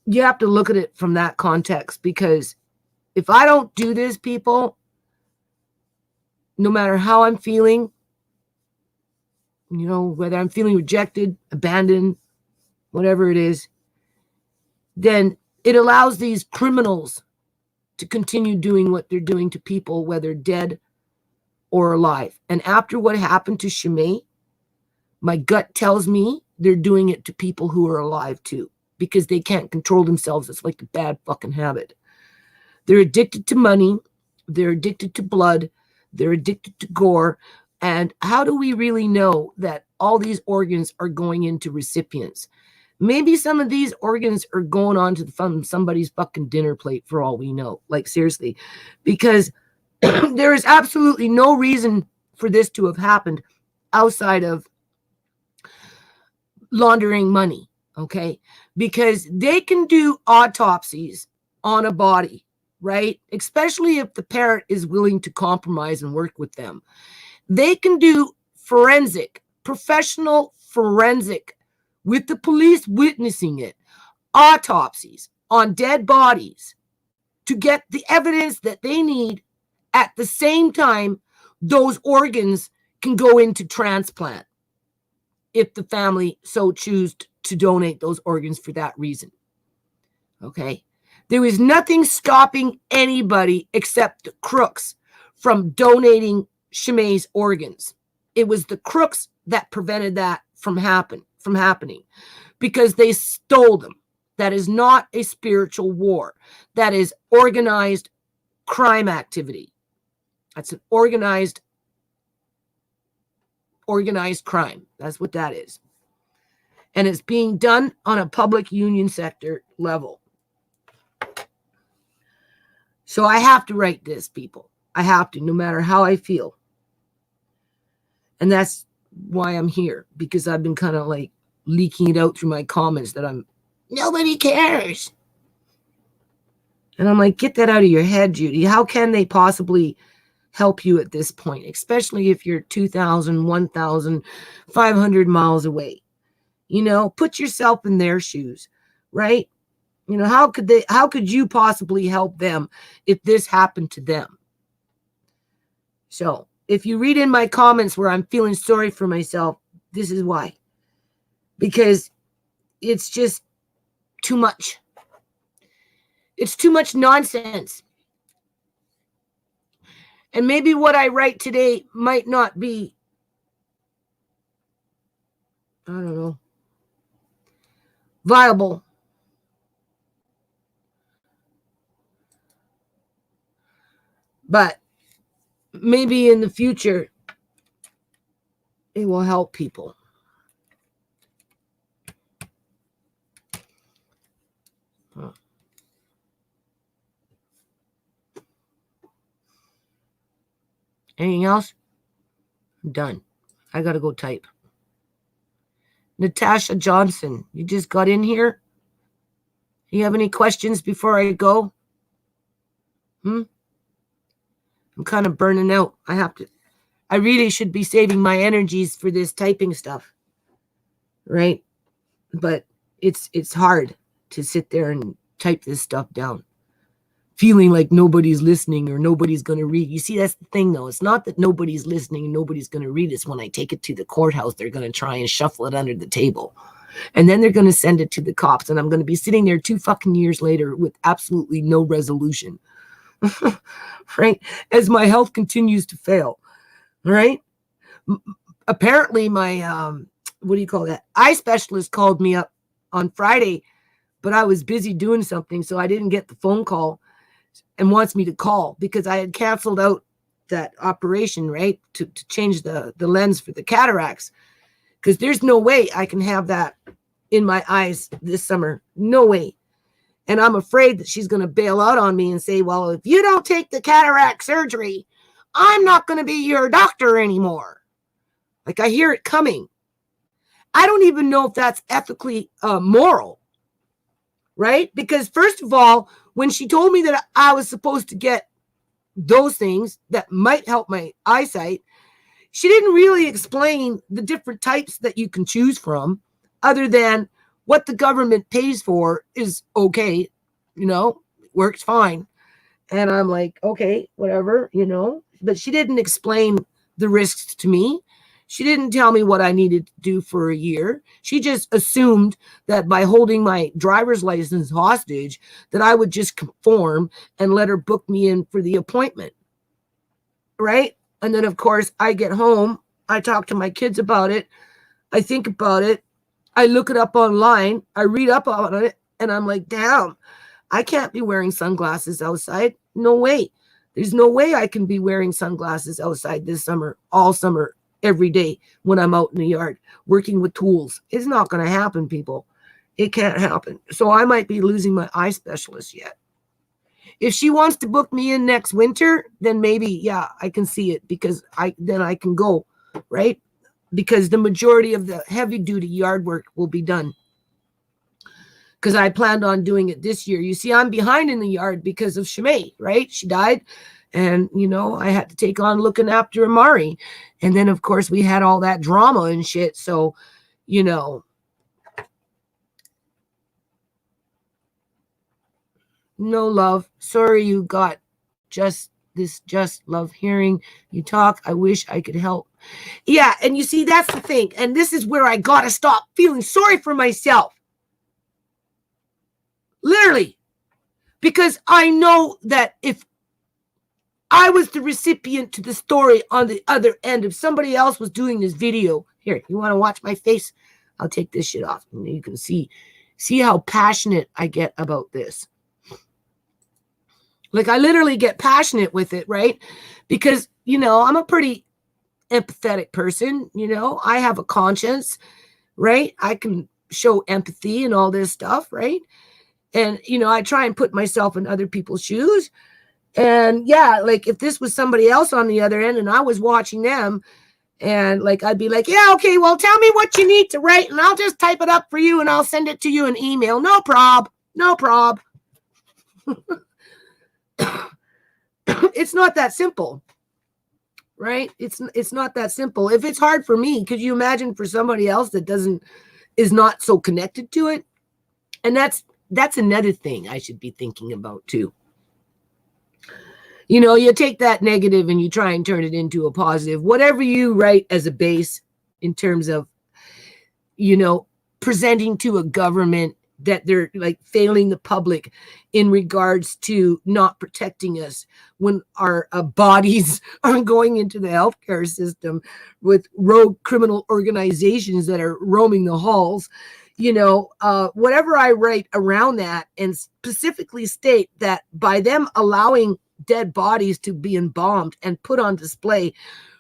You have to look at it from that context, because if I don't do this, people, no matter how I'm feeling, whether I'm feeling rejected, abandoned, whatever it is, then it allows these criminals to continue doing what they're doing to people, whether dead or alive. And after what happened to Shimei, my gut tells me they're doing it to people who are alive too. because they can't control themselves. It's like a bad fucking habit. They're addicted to money. They're addicted to blood. They're addicted to gore. And how do we really know that all these organs are going into recipients? Maybe some of these organs are going on to somebody's fucking dinner plate for all we know. Like, seriously. Because there is absolutely no reason for this to have happened outside of laundering money, okay? Because they can do autopsies on a body, right? Especially if the parent is willing to compromise and work with them. They can do professional forensic, with the police witnessing it, autopsies on dead bodies to get the evidence that they need. At the same time, those organs can go into transplant if the family so choose to donate those organs for that reason. Okay? There is nothing stopping anybody except the crooks from donating Shamay's organs. It was the crooks that prevented that from happening because they stole them. That is not a spiritual war. That is organized crime activity. That's an organized crime. That's what that is. And it's being done on a public union sector level. So I have to write this, people. I have to, no matter how I feel. And that's why I'm here, because I've been kind of like leaking it out through my comments that nobody cares. And I'm like, get that out of your head, Judy. How can they possibly help you at this point, especially if you're 2,000, 1,500 miles away? You know, put yourself in their shoes, right? You know, how could you possibly help them if this happened to them? So if you read in my comments where I'm feeling sorry for myself, this is why. Because it's just too much. It's too much nonsense. And maybe what I write today might not be, I don't know, viable. But maybe in the future, it will help people. Anything else? I'm done. I got to go type. Natasha Johnson, you just got in here? You have any questions before I go? I'm kind of burning out. I really should be saving my energies for this typing stuff. Right? But it's hard to sit there and type this stuff down, feeling like nobody's listening or nobody's going to read. You see, that's the thing, though. It's not that nobody's listening and nobody's going to read. It's when I take it to the courthouse, they're going to try and shuffle it under the table. And then they're going to send it to the cops. And I'm going to be sitting there 2 fucking years later with absolutely no resolution. Right? As my health continues to fail. Right? Apparently, my, eye specialist called me up on Friday, but I was busy doing something, so I didn't get the phone call, and wants me to call because I had canceled out that operation, right, to change the lens for the cataracts, because there's no way I can have that in my eyes this summer. No way. And I'm afraid that she's going to bail out on me and say, well, if you don't take the cataract surgery, I'm not going to be your doctor anymore. Like, I hear it coming. I don't even know if that's ethically moral, right? Because first of all, when she told me that I was supposed to get those things that might help my eyesight, she didn't really explain the different types that you can choose from, other than what the government pays for is okay, works fine. And I'm like, okay, whatever, but she didn't explain the risks to me. She didn't tell me what I needed to do for a year. She just assumed that by holding my driver's license hostage, that I would just conform and let her book me in for the appointment. Right? And then, of course, I get home. I talk to my kids about it. I think about it. I look it up online, I read up on it, and I'm like, damn, I can't be wearing sunglasses outside. No way. There's no way I can be wearing sunglasses outside this summer, all summer, every day when I'm out in the yard working with tools. It's not going to happen, people. It can't happen. So I might be losing my eye specialist yet. If she wants to book me in next winter, then maybe, yeah, I can see it because then I can go, right? Because the majority of the heavy duty yard work will be done. Because I planned on doing it this year. You see, I'm behind in the yard because of Shimei, right? She died. And, I had to take on looking after Amari. And then, of course, we had all that drama and shit. So, no love. Sorry you got just love hearing you talk. I wish I could help. Yeah, and you see, that's the thing. And this is where I got to stop feeling sorry for myself. Literally. Because I know that if I was the recipient to the story on the other end, if somebody else was doing this video, here, you want to watch my face? I'll take this shit off. And you can see how passionate I get about this. Like, I literally get passionate with it, right? Because, I'm a pretty empathetic person. I have a conscience, right? I can show empathy and all this stuff, right? And, I try and put myself in other people's shoes. And yeah, like if this was somebody else on the other end and I was watching them, and like, I'd be like, yeah, okay, well, tell me what you need to write and I'll just type it up for you and I'll send it to you in email. No prob. It's not that simple, right? It's not that simple. If it's hard for me, could you imagine for somebody else that is not so connected to it? And that's another thing I should be thinking about too. You take that negative and you try and turn it into a positive. Whatever you write as a base in terms of, presenting to a government that they're like failing the public in regards to not protecting us when our bodies are going into the healthcare system with rogue criminal organizations that are roaming the halls. Whatever I write around that and specifically state that by them allowing dead bodies to be embalmed and put on display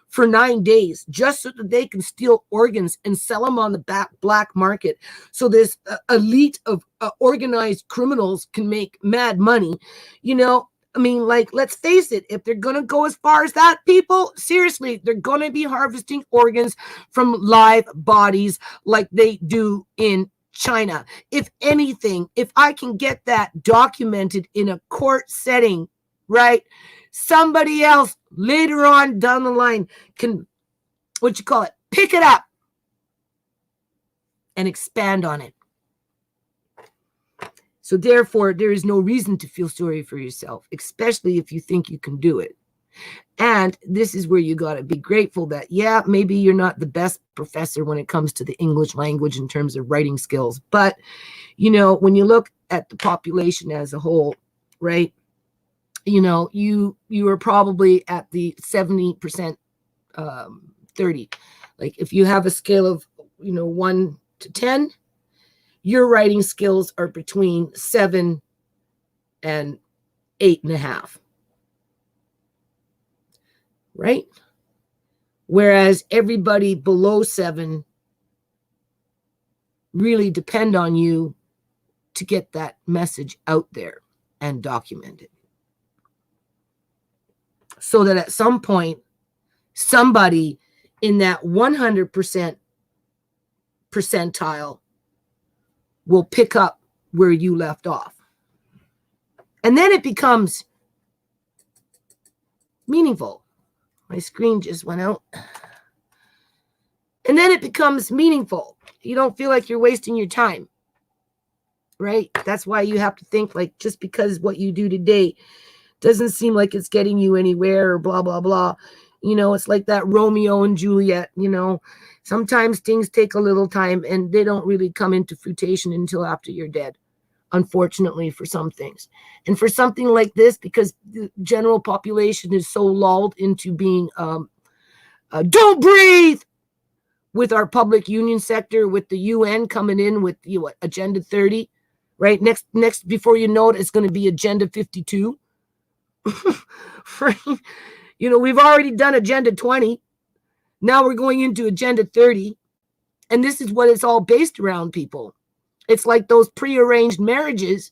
for 9 days just so that they can steal organs and sell them on the black market, so this elite of organized criminals can make mad money. Let's face it, if they're gonna go as far as that, people, seriously, they're gonna be harvesting organs from live bodies like they do in China. If anything, if I can get that documented in a court setting, right, somebody else later on down the line can, pick it up and expand on it. So therefore, there is no reason to feel sorry for yourself, especially if you think you can do it. And this is where you got to be grateful that, yeah, maybe you're not the best professor when it comes to the English language in terms of writing skills. But, when you look at the population as a whole, right, you are probably at the 70%, 30. Like if you have a scale of, 1 to 10, your writing skills are between 7 and 8.5. Right? Whereas everybody below 7 really depend on you to get that message out there and document it. So that at some point, somebody in that 100% percentile will pick up where you left off. And then it becomes meaningful. My screen just went out. And then it becomes meaningful. You don't feel like you're wasting your time. Right? That's why you have to think like just because what you do today doesn't seem like it's getting you anywhere or blah, blah, blah. It's like that Romeo and Juliet, sometimes things take a little time and they don't really come into fruition until after you're dead, unfortunately, for some things. And for something like this, because the general population is so lulled into being, don't breathe, with our public union sector, with the UN coming in with Agenda 30, right? Next, before you know it, it's going to be Agenda 52. We've already done Agenda 20. Now we're going into Agenda 30. And this is what it's all based around, people. It's like those prearranged marriages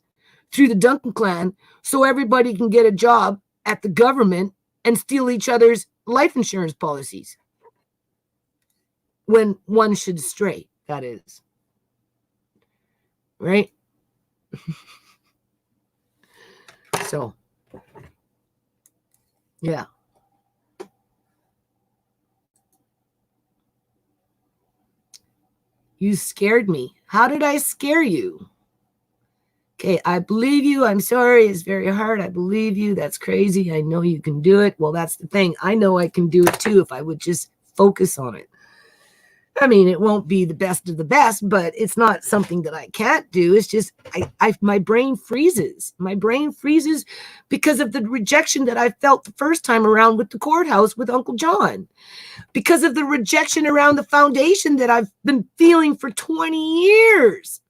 through the Duncan clan so everybody can get a job at the government and steal each other's life insurance policies. When one should stray, that is. Right? So, yeah. You scared me. How did I scare you? Okay, I believe you. I'm sorry. It's very hard. I believe you. That's crazy. I know you can do it. Well, that's the thing. I know I can do it too if I would just focus on it. I mean, it won't be the best of the best, but it's not something that I can't do. It's just my brain freezes. My brain freezes because of the rejection that I felt the first time around with the courthouse with Uncle John. Because of the rejection around the foundation that I've been feeling for 20 years.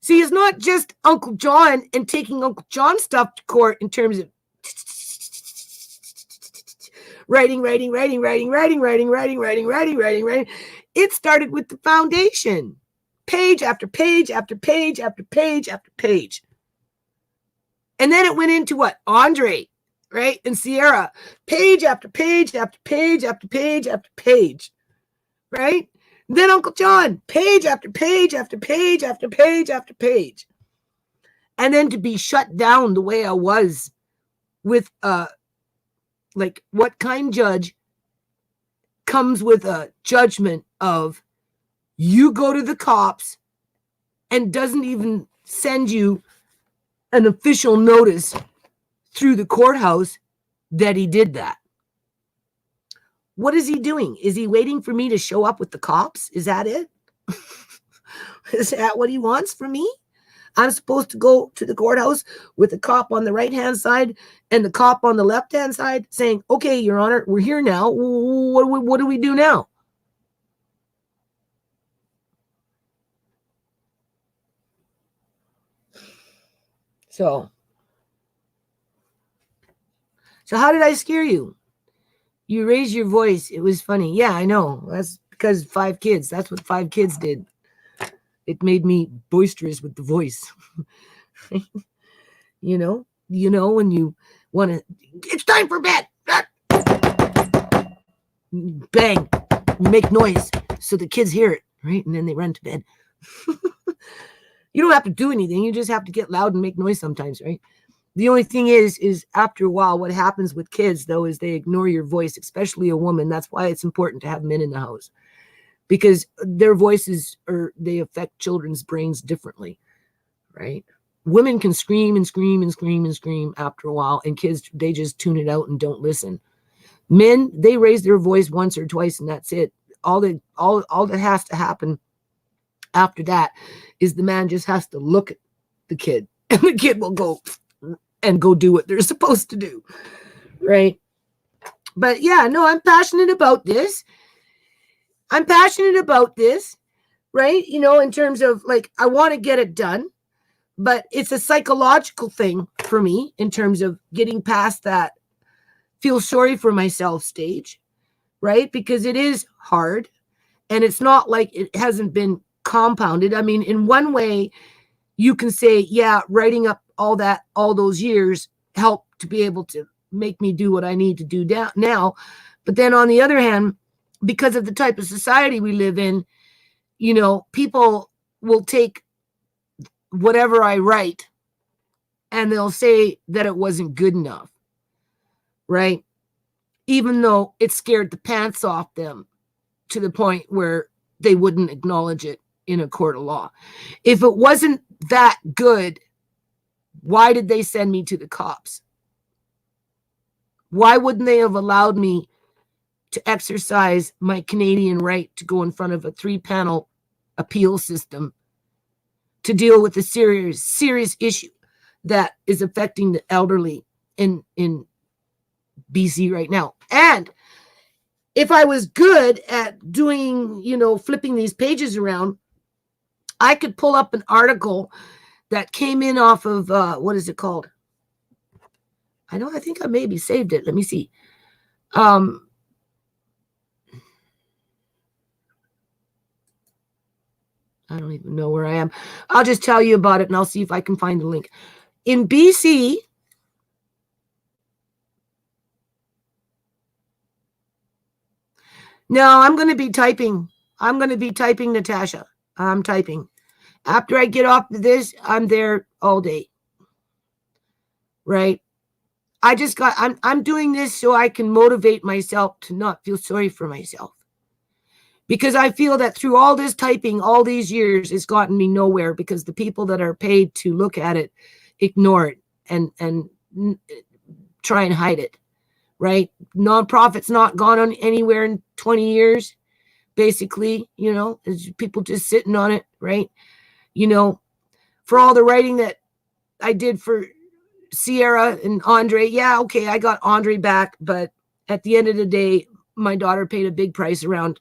See, it's not just Uncle John and taking Uncle John stuff to court in terms of writing. It started with the foundation. Page after page after page after page after page. And then it went into what? Andre, right? And Sierra. Page after page after page after page after page. Right? Then Uncle John. Page after page after page after page after page. And then to be shut down the way I was with like what kind judge comes with a judgment of you go to the cops and doesn't even send you an official notice through the courthouse that he did that. What is he doing? Is he waiting for me to show up with the cops? Is that it? Is that what he wants from me? I'm supposed to go to the courthouse with the cop on the right-hand side and the cop on the left-hand side saying, okay, Your Honor, we're here now. What do we do now? So how did I scare you? You raised your voice. It was funny. Yeah, I know. That's because 5 kids. That's what 5 kids did. It made me boisterous with the voice. You know, when you want to, it's time for bed. Bang, make noise so the kids hear it, right? And then they run to bed. You don't have to do anything. You just have to get loud and make noise sometimes, right? The only thing is after a while, what happens with kids, though, is they ignore your voice, especially a woman. That's why it's important to have men in the house. Because their voices they affect children's brains differently, right? Women can scream and scream and scream and scream after a while, and kids, they just tune it out and don't listen. Men, they raise their voice once or twice, and that's it. All that has to happen after that is the man just has to look at the kid, and the kid will go do what they're supposed to do, right? But yeah, no, I'm passionate about this. Right? In terms of like, I want to get it done, but it's a psychological thing for me in terms of getting past that feel sorry for myself stage, right? Because it is hard and it's not like it hasn't been compounded. I mean, in one way you can say, yeah, writing up all those years helped to be able to make me do what I need to do now. But then on the other hand, because of the type of society we live in, people will take whatever I write and they'll say that it wasn't good enough, right? Even though it scared the pants off them to the point where they wouldn't acknowledge it in a court of law. If it wasn't that good, why did they send me to the cops? Why wouldn't they have allowed me to exercise my Canadian right to go in front of a 3-panel appeal system to deal with a serious issue that is affecting the elderly in BC right now? And if I was good at doing, flipping these pages around, I could pull up an article that came in off of, what is it called? I think I maybe saved it. Let me see. I don't even know where I am. I'll just tell you about it and I'll see if I can find the link. In BC, no, I'm going to be typing. Natasha. I'm typing. After I get off of this, I'm there all day. Right? I'm doing this so I can motivate myself to not feel sorry for myself. Because I feel that through all this typing, all these years, it's gotten me nowhere because the people that are paid to look at it ignore it and try and hide it, right? Nonprofit's not gone on anywhere in 20 years, basically, people just sitting on it, right? For all the writing that I did for Sierra and Andre, yeah, okay, I got Andre back, but at the end of the day, my daughter paid a big price around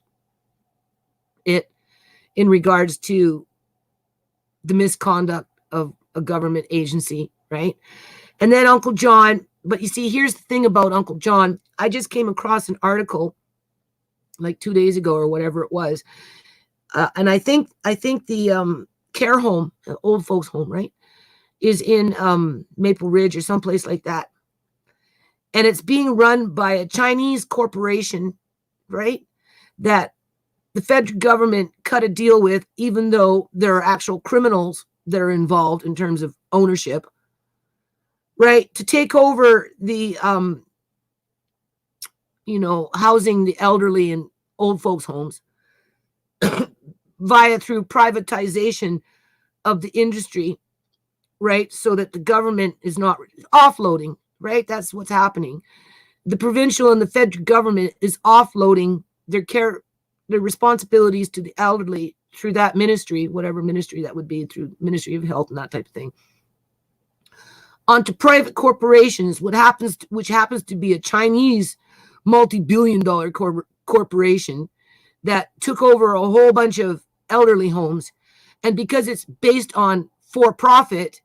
it in regards to the misconduct of a government agency, right? And then Uncle John, but you see, here's the thing about Uncle John. I just came across an article like 2 days ago or whatever it was. And I think the care home, old folks home, right, is in Maple Ridge or someplace like that. And it's being run by a Chinese corporation, right, that the federal government cut a deal with, even though there are actual criminals that are involved in terms of ownership, right, to take over the, housing the elderly in old folks' homes through privatization of the industry, right, so that the government is not offloading, right? That's what's happening. The provincial and the federal government is offloading their responsibilities to the elderly through that ministry, whatever ministry that would be, through Ministry of Health and that type of thing, onto private corporations, which happens to be a Chinese multi-billion-dollar corporation that took over a whole bunch of elderly homes. And because it's based on for-profit,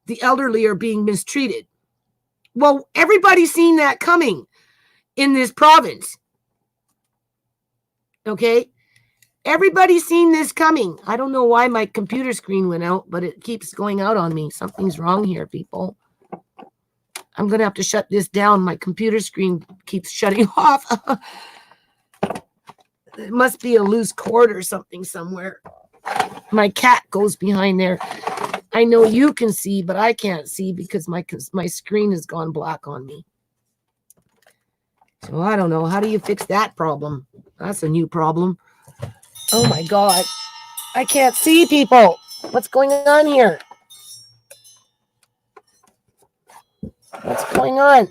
the elderly are being mistreated. Well, everybody's seen that coming in this province. Okay? Everybody's seen this coming. I don't know why my computer screen went out, but it keeps going out on me. Something's wrong here, people. I'm going to have to shut this down. My computer screen keeps shutting off. It must be a loose cord or something somewhere. My cat goes behind there. I know you can see, but I can't see because my screen has gone black on me. So I don't know. How do you fix that problem? That's a new problem. Oh my God. I can't see, people. What's going on here? What's going on?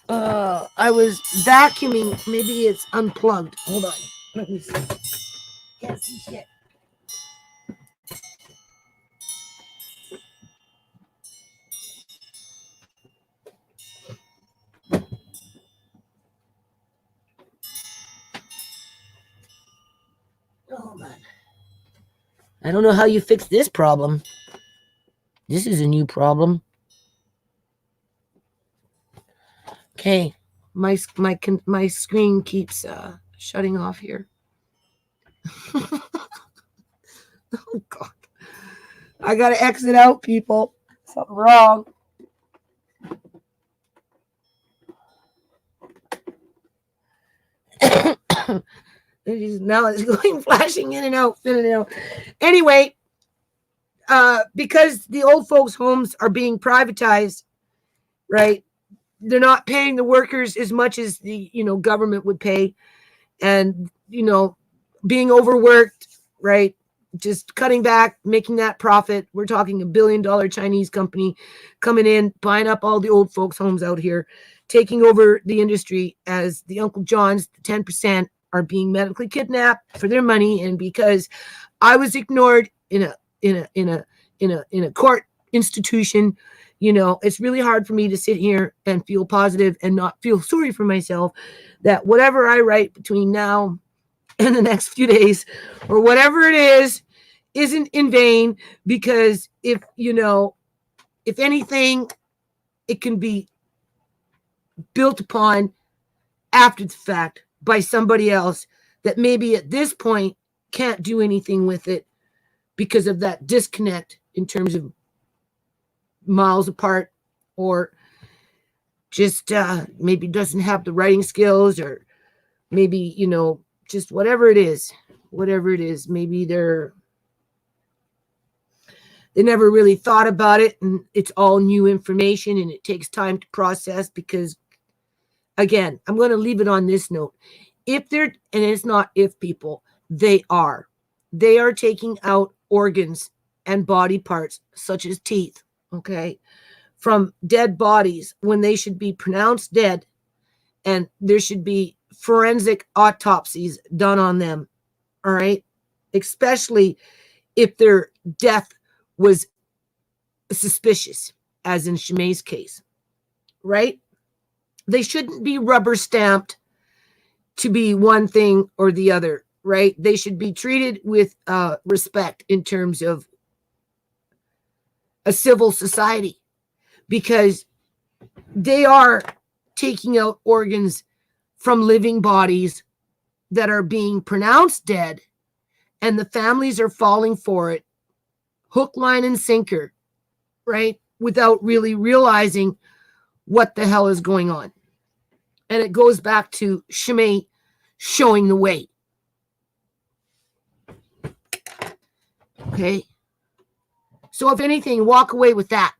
I was vacuuming. Maybe it's unplugged. Hold on. Let me see. Can't see shit. Hold on. I don't know how you fix this problem. This is a new problem. Okay, my screen keeps shutting off here. Oh God, I gotta exit out, people. Something wrong. Now it's going flashing in and out. Anyway, because the old folks' homes are being privatized, right? They're not paying the workers as much as the government would pay, and being overworked, right? Just cutting back, making that profit. We're talking $1 billion Chinese company coming in, buying up all the old folks' homes out here, taking over the industry as the Uncle Johns, the 10% are being medically kidnapped for their money. And because I was ignored in a court institution, You know, it's really hard for me to sit here and feel positive and not feel sorry for myself that whatever I write between now and the next few days or whatever it is isn't in vain, because if, you know, if anything, it can be built upon after the fact by somebody else that maybe at this point can't do anything with it because of that disconnect in terms of miles apart, or just maybe doesn't have the writing skills, or maybe, you know, just whatever it is, maybe they never really thought about it and it's all new information and it takes time to process. Because again, I'm going to leave it on this note. If they're, and it's not if, people, they are taking out organs and body parts such as teeth, okay, from dead bodies when they should be pronounced dead, and there should be forensic autopsies done on them, all right? Especially if their death was suspicious, as in Shamay's case, right? They shouldn't be rubber stamped to be one thing or the other, right? They should be treated with respect in terms of a civil society, because they are taking out organs from living bodies that are being pronounced dead, and the families are falling for it, hook, line, and sinker, right? Without really realizing what the hell is going on. And it goes back to Shamay showing the way. Okay? So if anything, walk away with that.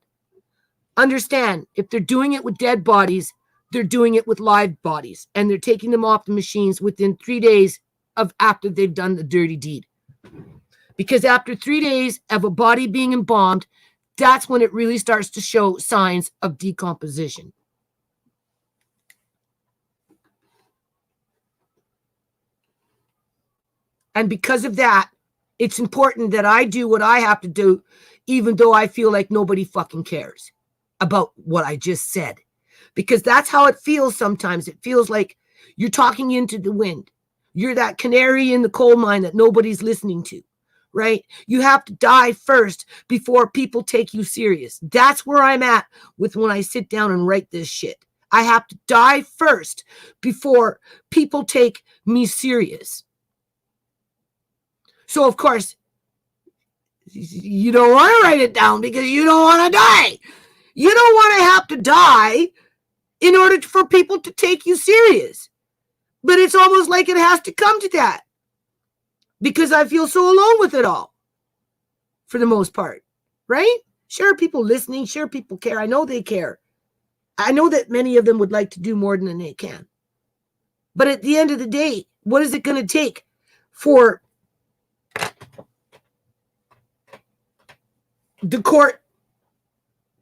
Understand, if they're doing it with dead bodies, they're doing it with live bodies, and they're taking them off the machines within 3 days of after they've done the dirty deed. Because after 3 days of a body being embalmed, that's when it really starts to show signs of decomposition. And because of that, it's important that I do what I have to do, even though I feel like nobody fucking cares about what I just said. Because that's how it feels sometimes. It feels like you're talking into the wind. You're that canary in the coal mine that nobody's listening to, right? You have to die first before people take you serious. That's where I'm at with when I sit down and write this shit. I have to die first before people take me serious. So, of course, you don't want to write it down because you don't want to die. You don't want to have to die in order for people to take you serious. But it's almost like it has to come to that, because I feel so alone with it all, for the most part, right? Sure, people listening, sure, people care. I know they care. I know that many of them would like to do more than they can. But at the end of the day, what is it going to take for the court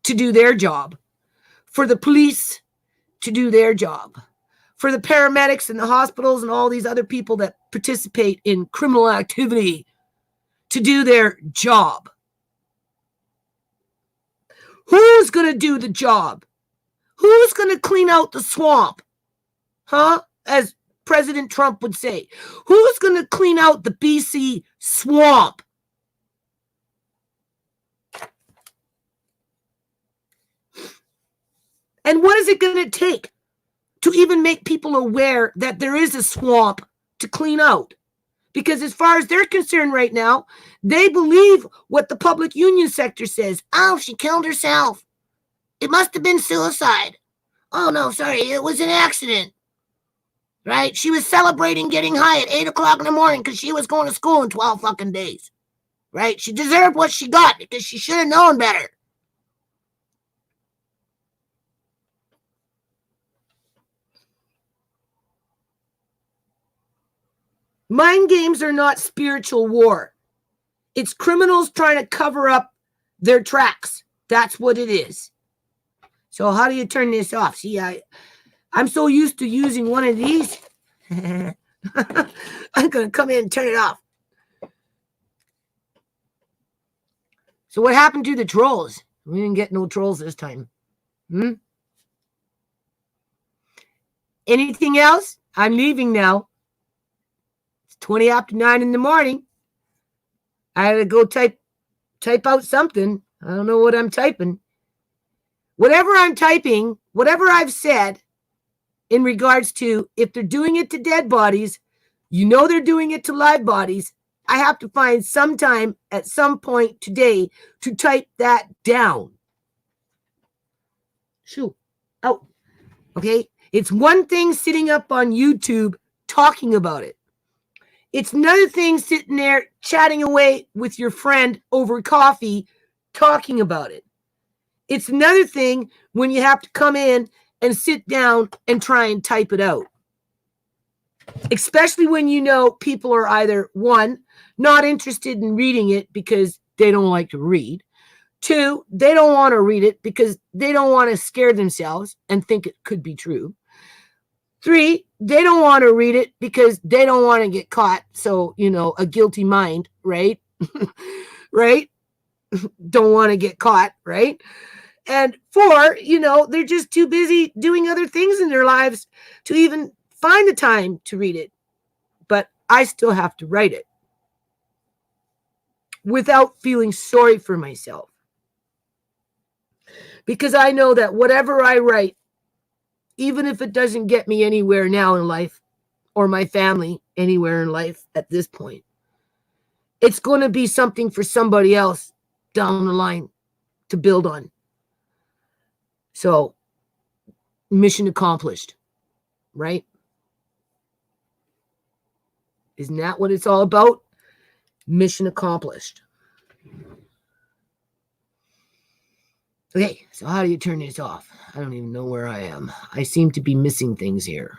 to do their job, for the police to do their job, for the paramedics and the hospitals and all these other people that participate in criminal activity to do their job? Who's going to do the job? Who's going to clean out the swamp? Huh? As President Trump would say. Who's going to clean out the BC swamp? And what is it going to take to even make people aware that there is a swamp to clean out? Because as far as they're concerned right now, they believe what the public union sector says. Oh, she killed herself. It must have been suicide. Oh, no, sorry, it was an accident. Right? She was celebrating getting high at 8 o'clock in the morning because she was going to school in 12 fucking days. Right? She deserved what she got because she should have known better. Mind games are not spiritual war. It's criminals trying to cover up their tracks. That's what it is. So how do you turn this off? See, I'm so used to using one of these. I'm going to come in and turn it off. So what happened to the trolls? We didn't get no trolls this time. Anything else? I'm leaving now. It's 20 after 9 in the morning. I had to go type out something. I don't know what I'm typing. Whatever I'm typing, whatever I've said in regards to if they're doing it to dead bodies, you know they're doing it to live bodies. I have to find some time at some point today to type that down. Shoo. Oh, okay. It's one thing sitting up on YouTube talking about it. It's another thing sitting there chatting away with your friend over coffee talking about it. It's another thing when you have to come in and sit down and try and type it out. Especially when you know people are either, one, not interested in reading it because they don't like to read. Two, they don't want to read it because they don't want to scare themselves and think it could be true. Three, they don't want to read it because they don't want to get caught. So, a guilty mind, right? Right? Don't want to get caught, right? And four, they're just too busy doing other things in their lives to even find the time to read it. But I still have to write it without feeling sorry for myself. Because I know that whatever I write, even if it doesn't get me anywhere now in life or my family anywhere in life at this point, it's going to be something for somebody else down the line to build on. So, mission accomplished, right? Isn't that what it's all about? Mission accomplished. Okay, so how do you turn this off? I don't even know where I am. I seem to be missing things here.